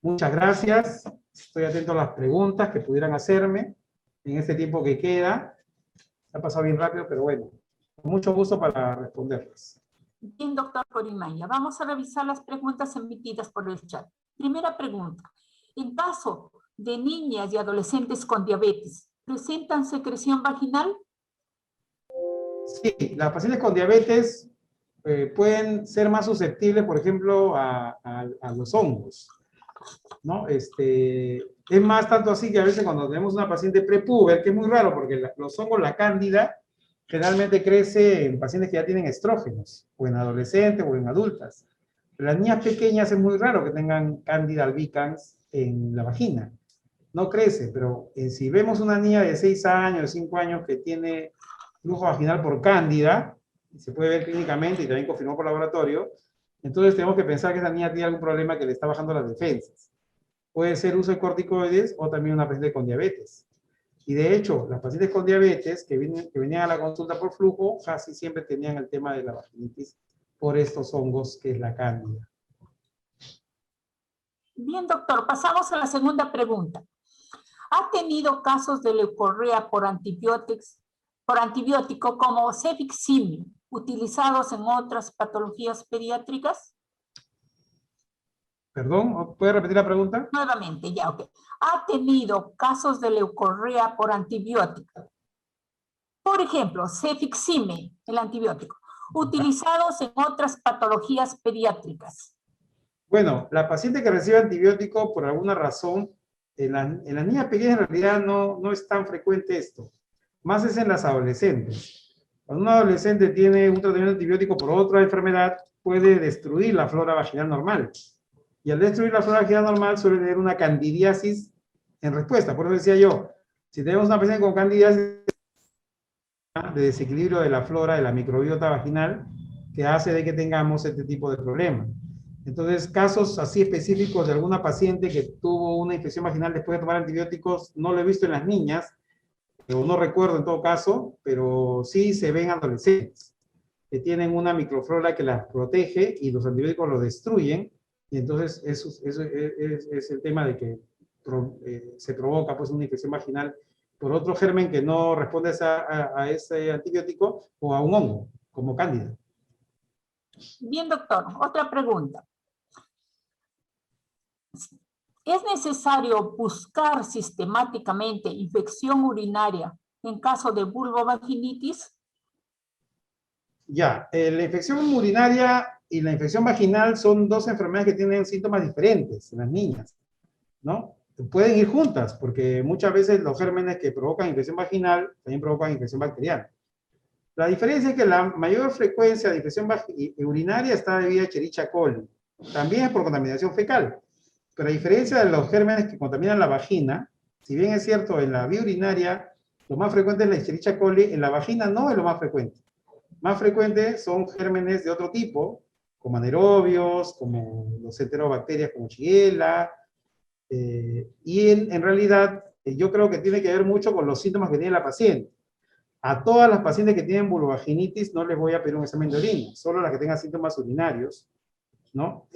Muchas gracias. Estoy atento a las preguntas que pudieran hacerme en este tiempo que queda. Ha pasado bien rápido, pero bueno, con mucho gusto para responderlas. Bien, doctor Corimaya. Vamos a revisar las preguntas emitidas por el chat. Primera pregunta. En caso de niñas y adolescentes con diabetes, ¿presentan secreción vaginal? Sí, las pacientes con diabetes pueden ser más susceptibles, por ejemplo, a los hongos, ¿no? Es más, tanto así que a veces cuando tenemos una paciente prepuber, que es muy raro porque los hongos, la cándida, generalmente crece en pacientes que ya tienen estrógenos, o en adolescentes o en adultas. Pero las niñas pequeñas es muy raro que tengan cándida albicans en la vagina. No crece, pero si vemos una niña de 6 años, de 5 años que tiene flujo vaginal por cándida, se puede ver clínicamente y también confirmó por laboratorio, entonces tenemos que pensar que esa niña tiene algún problema que le está bajando las defensas. Puede ser uso de corticoides o también una paciente con diabetes. Y de hecho, las pacientes con diabetes que venían a la consulta por flujo casi siempre tenían el tema de la vaginitis por estos hongos que es la cándida. Bien, doctor, pasamos a la segunda pregunta. ¿Ha tenido casos de leucorrea por antibiótico como cefixime utilizados en otras patologías pediátricas? Perdón, ¿puede repetir la pregunta? Nuevamente, ya, ok. ¿Ha tenido casos de leucorrea por antibiótico? Por ejemplo, cefixime, el antibiótico, utilizados en otras patologías pediátricas. Bueno, la paciente que recibe antibiótico por alguna razón, en las niñas pequeñas en realidad no es tan frecuente esto. Más es en las adolescentes. Cuando un adolescente tiene un tratamiento antibiótico por otra enfermedad, puede destruir la flora vaginal normal. Y al destruir la flora vaginal normal suele tener una candidiasis en respuesta. Por eso decía yo, si tenemos una paciente con candidiasis, de desequilibrio de la flora, de la microbiota vaginal, que hace de que tengamos este tipo de problema. Entonces, casos así específicos de alguna paciente que tuvo una infección vaginal después de tomar antibióticos, no lo he visto en las niñas, o no recuerdo en todo caso, pero sí se ven adolescentes que tienen una microflora que las protege y los antibióticos los destruyen, y entonces eso es el tema de que se provoca pues una infección vaginal por otro germen que no responde a ese antibiótico o a un hongo, como cándida. Bien, doctor, otra pregunta. ¿Es necesario buscar sistemáticamente infección urinaria en caso de vulvovaginitis? Ya, la infección urinaria y la infección vaginal son dos enfermedades que tienen síntomas diferentes en las niñas, ¿no? Pueden ir juntas, porque muchas veces los gérmenes que provocan infección vaginal también provocan infección bacteriana. La diferencia es que la mayor frecuencia de infección urinaria está debida a Escherichia coli. También es por contaminación fecal. Pero a diferencia de los gérmenes que contaminan la vagina, si bien es cierto, en la vía urinaria lo más frecuente es la Escherichia coli, en la vagina no es lo más frecuente. Más frecuentes son gérmenes de otro tipo, como anaerobios, como los enterobacterias como Shigella, y en realidad yo creo que tiene que ver mucho con los síntomas que tiene la paciente. A todas las pacientes que tienen vulvovaginitis no les voy a pedir un examen de orina, solo las que tengan síntomas urinarios, ¿no?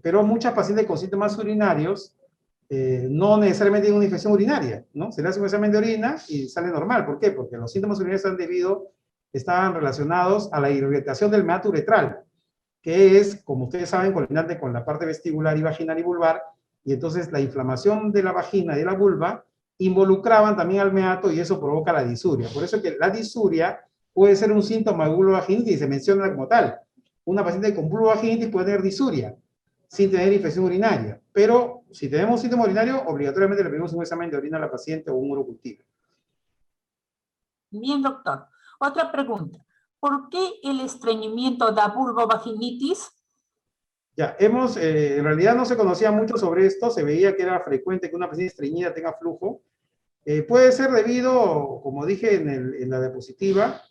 Pero muchas pacientes con síntomas urinarios no necesariamente tienen una infección urinaria, ¿no? Se le hace un examen de orina y sale normal. ¿Por qué? Porque los síntomas urinarios estaban relacionados a la irritación del meato uretral, que es, como ustedes saben, colindante con la parte vestibular y vaginal y vulvar, y entonces la inflamación de la vagina y de la vulva involucraban también al meato y eso provoca la disuria. Por eso que la disuria puede ser un síntoma de vulvovaginitis y se menciona como tal. Una paciente con vulvovaginitis puede tener disuria sin tener infección urinaria, pero si tenemos un síntoma urinario, obligatoriamente le pedimos un examen de orina a la paciente o un urocultivo. Bien, doctor. Otra pregunta. ¿Por qué el estreñimiento da vulvovaginitis? Ya, en realidad no se conocía mucho sobre esto, se veía que era frecuente que una paciente estreñida tenga flujo. Puede ser debido, como dije en la diapositiva,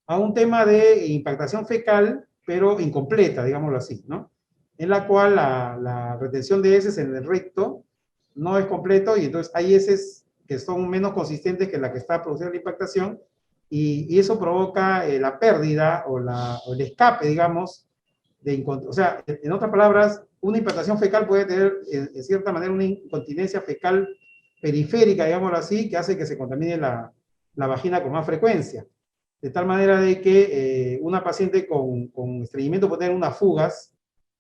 a un tema de impactación fecal, pero incompleta, digámoslo así, ¿no? En la cual la retención de heces en el recto no es completo y entonces hay heces que son menos consistentes que la que está produciendo la impactación y eso provoca la pérdida o el escape, digamos, o sea, en otras palabras, una impactación fecal puede tener, en cierta manera, una incontinencia fecal periférica, digámoslo así, que hace que se contamine la vagina con más frecuencia. De tal manera de que una paciente con estreñimiento puede tener unas fugas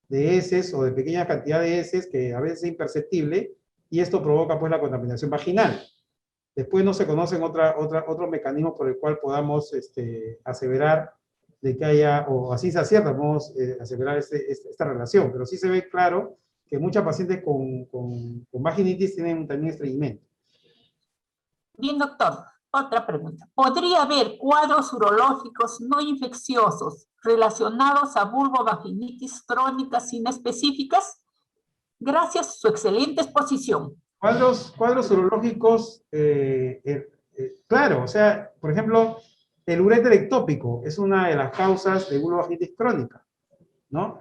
de heces o de pequeña cantidad de heces que a veces es imperceptible y esto provoca pues la contaminación vaginal. Después no se conocen otros mecanismos por el cual podamos aseverar de que haya, o así se acierta, podemos aseverar esta relación, pero sí se ve claro que muchas pacientes con vaginitis tienen también estreñimiento. Bien, doctor. Otra pregunta. ¿Podría haber cuadros urológicos no infecciosos relacionados a vulvovaginitis crónicas inespecíficas? Gracias a su excelente exposición. Cuadros urológicos, claro, o sea, por ejemplo, el uréter ectópico es una de las causas de vulvovaginitis crónica, ¿no?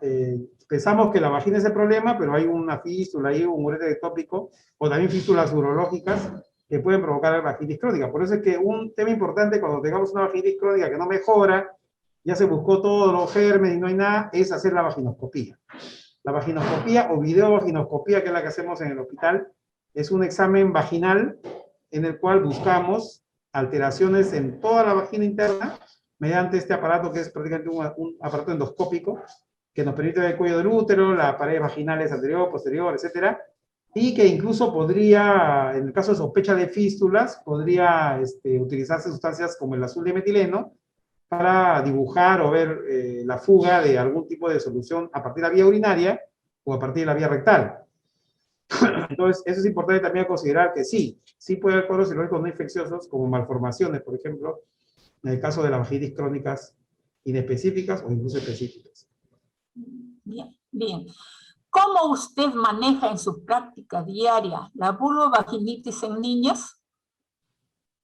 Pensamos que la vagina es el problema, pero hay una fístula ahí, un uréter ectópico, o también fístulas urológicas que pueden provocar vaginitis crónica. Por eso es que un tema importante cuando tengamos una vaginitis crónica que no mejora, ya se buscó todos los gérmenes y no hay nada, es hacer la vaginoscopía. La vaginoscopía o videovaginoscopía, que es la que hacemos en el hospital, es un examen vaginal en el cual buscamos alteraciones en toda la vagina interna mediante este aparato que es prácticamente un aparato endoscópico que nos permite ver el cuello del útero, las paredes vaginales anterior, posterior, etcétera, y que incluso podría, en el caso de sospecha de fístulas, podría utilizarse sustancias como el azul de metileno para dibujar o ver la fuga de algún tipo de solución a partir de la vía urinaria o a partir de la vía rectal. Entonces, eso es importante también considerar que sí puede haber cuadros urológicos no infecciosos, como malformaciones, por ejemplo, en el caso de las vaginitis crónicas inespecíficas o incluso específicas. Bien, bien. ¿Cómo usted maneja en su práctica diaria la vulvovaginitis en niñas?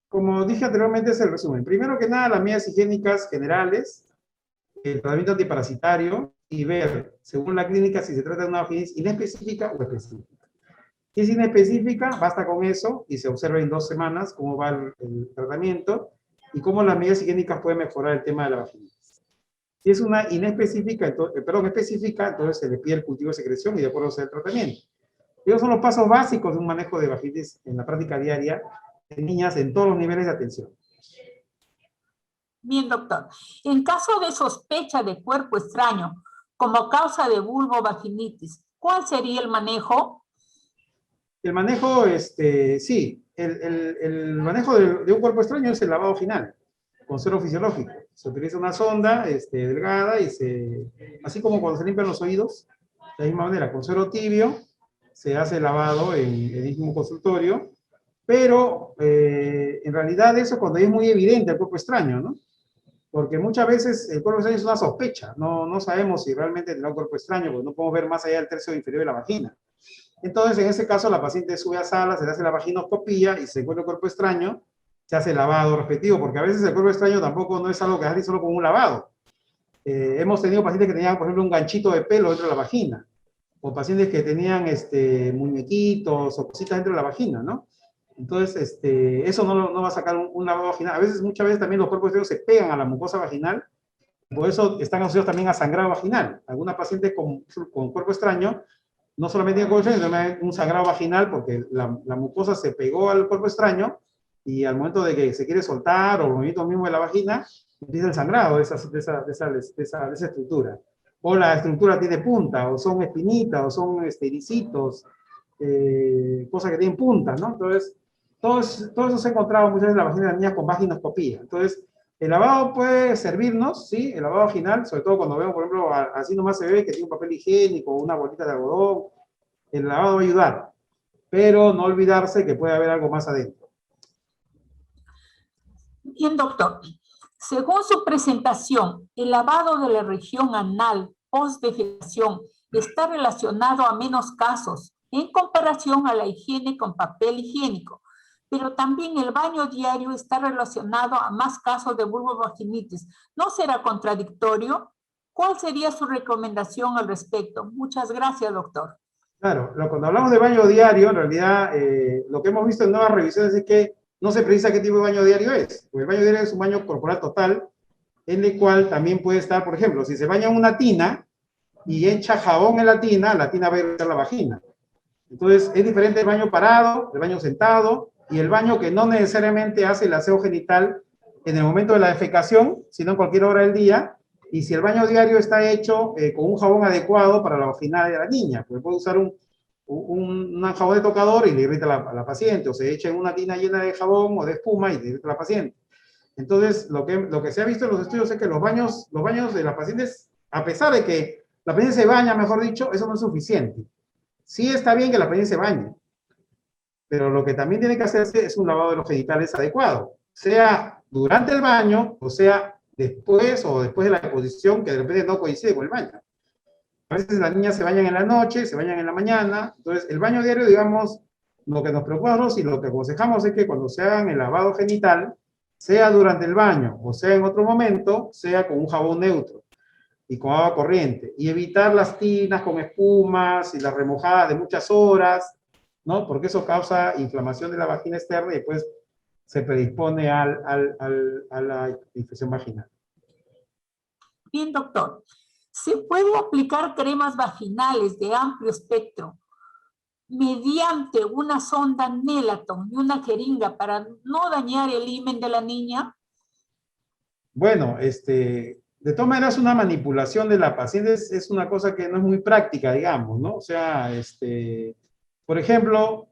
Como dije anteriormente, es el resumen. Primero que nada, las medidas higiénicas generales, el tratamiento antiparasitario y ver, según la clínica, si se trata de una vaginitis inespecífica o específica. Si es inespecífica, basta con eso y se observa en 2 semanas cómo va el tratamiento y cómo las medidas higiénicas pueden mejorar el tema de la vaginitis. Si es una inespecífica, específica, entonces se le pide el cultivo de secreción y de acuerdo a el tratamiento. Esos son los pasos básicos de un manejo de vaginitis en la práctica diaria en niñas en todos los niveles de atención. Bien, doctor. En caso de sospecha de cuerpo extraño como causa de vulvovaginitis, ¿cuál sería el manejo? El manejo, sí, el manejo de un cuerpo extraño es el lavado vaginal, con suero fisiológico. Se utiliza una sonda delgada y así como cuando se limpian los oídos, de la misma manera, con suero tibio, se hace el lavado en el mismo consultorio, pero en realidad eso cuando es muy evidente el cuerpo extraño, ¿no? porque muchas veces el cuerpo extraño es una sospecha, no sabemos si realmente tendrá un cuerpo extraño, porque no podemos ver más allá del tercio inferior de la vagina. Entonces, en ese caso, la paciente sube a sala, se le hace la vaginoscopía y se encuentra el cuerpo extraño, se hace el lavado respectivo, porque a veces el cuerpo extraño tampoco no es algo que hace solo con un lavado. Hemos tenido pacientes que tenían, por ejemplo, un ganchito de pelo dentro de la vagina, o pacientes que tenían muñequitos o cositas dentro de la vagina, ¿no? Entonces, eso no va a sacar un lavado vaginal. A veces, muchas veces también los cuerpos extraños se pegan a la mucosa vaginal, por eso están asociados también a sangrado vaginal. Algunas pacientes con cuerpo extraño no solamente tienen cuerpo extraño, sino también un sangrado vaginal porque la mucosa se pegó al cuerpo extraño y al momento de que se quiere soltar o el movimiento mismo de la vagina, empieza el sangrado de esa estructura. O la estructura tiene punta, o son espinitas, o son ericitos, cosas que tienen puntas, ¿no? Entonces, todo eso se ha encontrado muchas veces en la vagina de las niñas con vaginoscopía. Entonces, el lavado puede servirnos, ¿sí? El lavado vaginal, sobre todo cuando vemos, por ejemplo, así nomás se ve que tiene un papel higiénico, una bolita de algodón, el lavado va a ayudar, pero no olvidarse que puede haber algo más adentro. Bien, doctor. Según su presentación, el lavado de la región anal post-defecación está relacionado a menos casos en comparación a la higiene con papel higiénico, pero también el baño diario está relacionado a más casos de vulvovaginitis. ¿No será contradictorio? ¿Cuál sería su recomendación al respecto? Muchas gracias, doctor. Claro, cuando hablamos de baño diario, en realidad lo que hemos visto en nuevas revisiones es que no se precisa qué tipo de baño diario es. Porque el baño diario es un baño corporal total, en el cual también puede estar, por ejemplo, si se baña en una tina y echa jabón en la tina va a irritar la vagina. Entonces, es diferente el baño parado, el baño sentado, y el baño que no necesariamente hace el aseo genital en el momento de la defecación, sino en cualquier hora del día, y si el baño diario está hecho con un jabón adecuado para la vagina de la niña, porque puede usar un jabón de tocador y le irrita a la paciente, o se echa en una tina llena de jabón o de espuma y le irrita a la paciente. Entonces, lo que se ha visto en los estudios es que los baños de las pacientes, a pesar de que la paciente se baña, mejor dicho, eso no es suficiente. Sí está bien que la paciente se bañe, pero lo que también tiene que hacerse es un lavado de los genitales adecuado, sea durante el baño, o sea después de la exposición, que de repente no coincide con el baño. A veces las niñas se bañan en la noche, se bañan en la mañana, entonces el baño diario, digamos, lo que nos preocupa a nosotros y lo que aconsejamos es que cuando se hagan el lavado genital, sea durante el baño o sea en otro momento, sea con un jabón neutro y con agua corriente, y evitar las tinas con espumas y las remojadas de muchas horas, ¿no? Porque eso causa inflamación de la vagina externa y después se predispone a la infección vaginal. Bien, doctor. ¿Se puede aplicar cremas vaginales de amplio espectro mediante una sonda Nelaton y una jeringa para no dañar el himen de la niña? Bueno, de todas maneras una manipulación de la paciente es una cosa que no es muy práctica, digamos, ¿no? O sea, por ejemplo,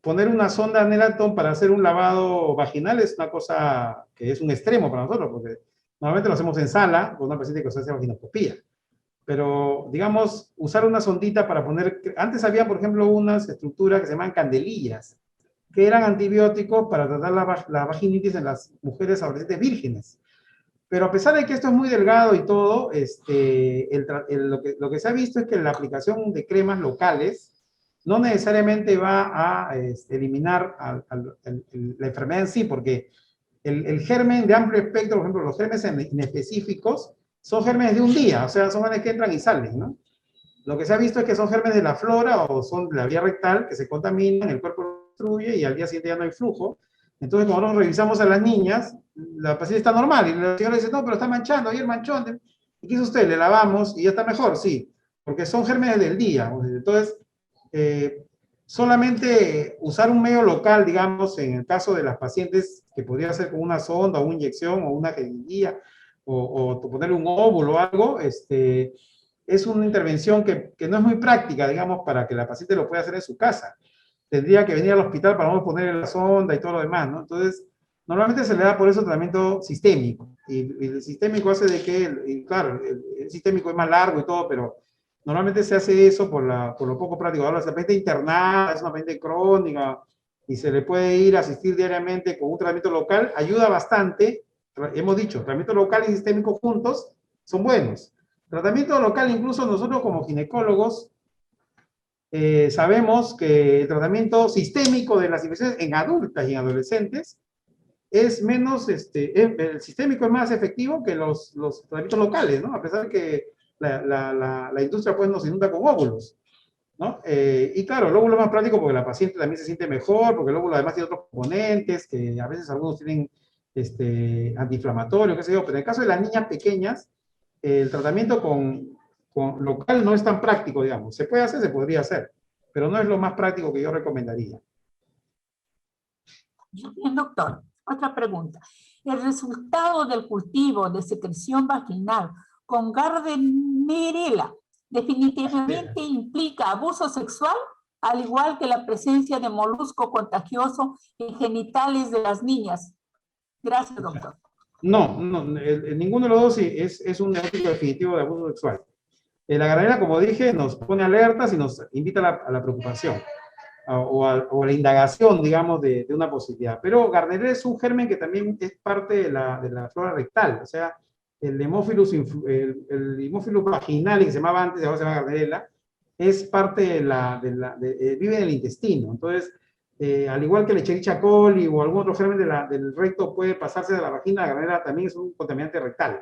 poner una sonda Nelaton para hacer un lavado vaginal es una cosa que es un extremo para nosotros, porque normalmente lo hacemos en sala con una paciente que se hace vaginoscopía. Pero, digamos, usar una sondita para poner... Antes había, por ejemplo, unas estructuras que se llaman candelillas, que eran antibióticos para tratar la vaginitis en las mujeres adolescentes vírgenes. Pero a pesar de que esto es muy delgado y todo, lo que se ha visto es que la aplicación de cremas locales no necesariamente va a eliminar la enfermedad en sí, porque el germen de amplio espectro, por ejemplo, los gérmenes inespecíficos, son gérmenes de un día, o sea, son gérmenes que entran y salen, ¿no? Lo que se ha visto es que son gérmenes de la flora o son de la vía rectal que se contaminan, el cuerpo lo destruye y al día siguiente ya no hay flujo. Entonces, cuando nosotros revisamos a las niñas, la paciente está normal y la señora dice, no, pero está manchando, ahí el manchón. ¿Y qué hizo usted? Le lavamos y ya está mejor, sí, porque son gérmenes del día. Entonces, solamente usar un medio local, digamos, en el caso de las pacientes, que podría ser con una sonda o una inyección o una jeringuilla, o ponerle un óvulo o algo, es una intervención que no es muy práctica, digamos, para que la paciente lo pueda hacer en su casa. Tendría que venir al hospital para no ponerle la sonda y todo lo demás, ¿no? Entonces, normalmente se le da por eso tratamiento sistémico. Y el sistémico hace de que, claro, el sistémico es más largo y todo, pero normalmente se hace eso por lo poco práctico. Ahora, la paciente internada es una paciente crónica y se le puede ir a asistir diariamente con un tratamiento local, ayuda bastante, hemos dicho, tratamiento local y sistémico juntos son buenos. Tratamiento local, incluso nosotros como ginecólogos, sabemos que el tratamiento sistémico de las infecciones en adultas y en adolescentes es menos, el sistémico es más efectivo que los tratamientos locales, ¿no? A pesar de que la industria pues nos inunda con óvulos, ¿no? Y claro, el óvulo es más práctico porque la paciente también se siente mejor, porque el óvulo además tiene otros componentes, que a veces algunos tienen antiinflamatorios, qué sé yo, pero en el caso de las niñas pequeñas, el tratamiento con local no es tan práctico, digamos. Se puede hacer, se podría hacer, pero no es lo más práctico que yo recomendaría. Bien, doctor. Otra pregunta. ¿El resultado del cultivo de secreción vaginal con Gardnerella definitivamente implica abuso sexual, al igual que la presencia de molusco contagioso en genitales de las niñas? Gracias, doctor. No, ninguno de los dos es un diagnóstico definitivo de abuso sexual. La Gardnerella, como dije, nos pone alertas y nos invita a la preocupación o a la indagación, digamos, de una posibilidad. Pero Gardnerella es un germen que también es parte de la flora rectal, o sea, el Haemophilus vaginale, que se llamaba antes, ahora se llama Gardnerella, es parte vive en el intestino. Entonces, al igual que el Escherichia coli o algún otro germen del recto puede pasarse de la vagina, la Gardnerella también es un contaminante rectal.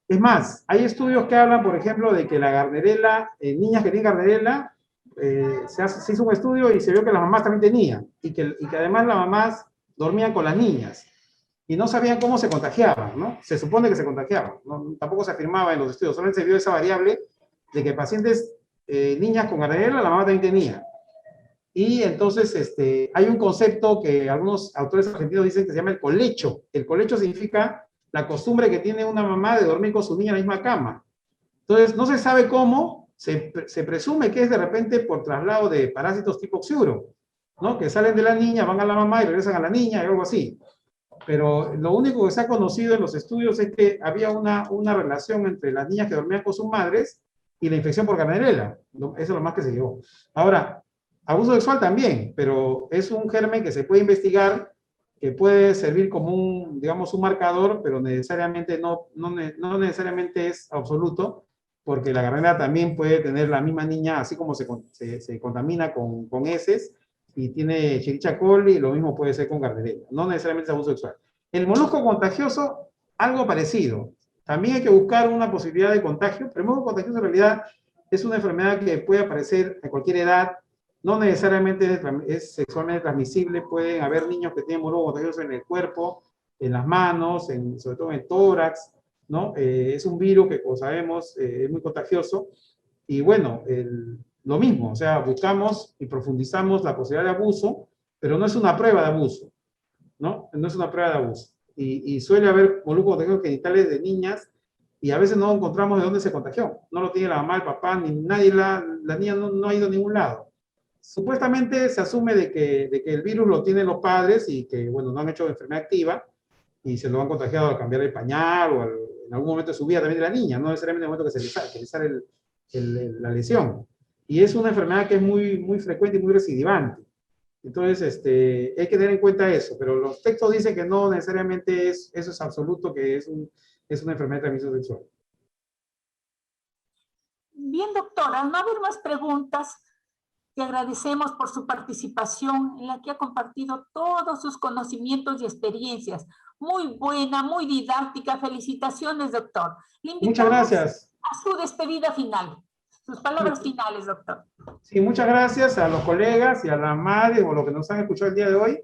Es más, hay estudios que hablan, por ejemplo, de que la Gardnerella, niñas que tienen Gardnerella, se hizo un estudio y se vio que las mamás también tenían, y que además las mamás dormían con las niñas, y no sabían cómo se contagiaban, ¿no? Se supone que se contagiaban, ¿no? Tampoco se afirmaba en los estudios, solamente se vio esa variable de que pacientes, niñas con Gardnerella, la mamá también tenía. Y entonces hay un concepto que algunos autores argentinos dicen que se llama el colecho. El colecho significa la costumbre que tiene una mamá de dormir con su niña en la misma cama. Entonces, no se sabe cómo, se presume que es de repente por traslado de parásitos tipo Xiuro, ¿no? Que salen de la niña, van a la mamá y regresan a la niña y algo así. Pero lo único que se ha conocido en los estudios es que había una relación entre las niñas que dormían con sus madres y la infección por Gardnerella. Eso es lo más que se llevó. Ahora, abuso sexual también, pero es un germen que se puede investigar, que puede servir como un, digamos, un marcador, pero necesariamente no necesariamente es absoluto, porque la Gardnerella también puede tener la misma niña, así como se contamina con heces, y tiene Escherichia coli, lo mismo puede ser con Gardnerella, no necesariamente es abuso sexual. El molusco contagioso, algo parecido. También hay que buscar una posibilidad de contagio, pero el molusco contagioso en realidad es una enfermedad que puede aparecer a cualquier edad, no necesariamente es sexualmente transmisible, pueden haber niños que tienen molusco contagioso en el cuerpo, en las manos, sobre todo en el tórax, ¿no? Es un virus que, como sabemos, es muy contagioso, y bueno, lo mismo, o sea, buscamos y profundizamos la posibilidad de abuso, pero no es una prueba de abuso, ¿no? No es una prueba de abuso. Y suele haber moluscos contagiosos genitales de niñas, y a veces no encontramos de dónde se contagió. No lo tiene la mamá, el papá, ni nadie, la niña no ha ido a ningún lado. Supuestamente se asume de que el virus lo tienen los padres y que, bueno, no han hecho enfermedad activa y se lo han contagiado al cambiar el pañal o en algún momento de su vida también de la niña, no necesariamente en el momento que le sale la lesión. Y es una enfermedad que es muy, muy frecuente y muy recidivante. Entonces, hay que tener en cuenta eso, pero los textos dicen que no necesariamente eso es absoluto, que es una enfermedad de transmisión sexual. Bien, doctora, al no haber más preguntas, te agradecemos por su participación en la que ha compartido todos sus conocimientos y experiencias. Muy buena, muy didáctica. Felicitaciones, doctor. Le Muchas invitamos gracias. a su despedida final. Sus palabras finales, doctor. Sí, muchas gracias a los colegas y a las madres o los que nos han escuchado el día de hoy.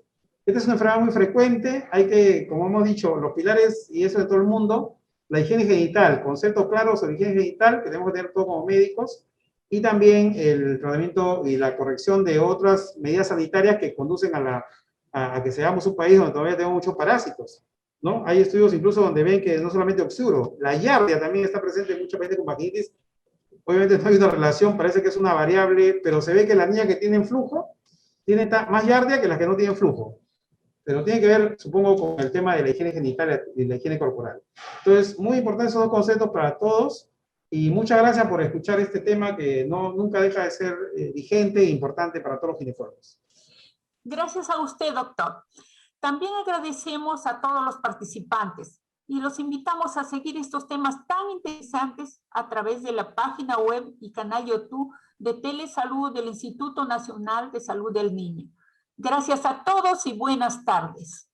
Esta es una enfermedad muy frecuente. Hay que, como hemos dicho, los pilares, y eso de todo el mundo, la higiene genital, conceptos claros sobre higiene genital que tenemos que tener todos como médicos, y también el tratamiento y la corrección de otras medidas sanitarias que conducen a que seamos un país donde todavía tenemos muchos parásitos, ¿no? Hay estudios incluso donde ven que no solamente Oxuro, la Giardia también está presente en muchos países con vaginitis. Obviamente no hay una relación, parece que es una variable, pero se ve que la niña que tiene flujo tiene más Giardia que las que no tienen flujo. Pero tiene que ver, supongo, con el tema de la higiene genital y la higiene corporal. Entonces, muy importantes esos dos conceptos para todos, y muchas gracias por escuchar este tema que nunca deja de ser vigente e importante para todos los ginecólogos. Gracias a usted, doctor. También agradecemos a todos los participantes y los invitamos a seguir estos temas tan interesantes a través de la página web y canal YouTube de Telesalud del Instituto Nacional de Salud del Niño. Gracias a todos y buenas tardes.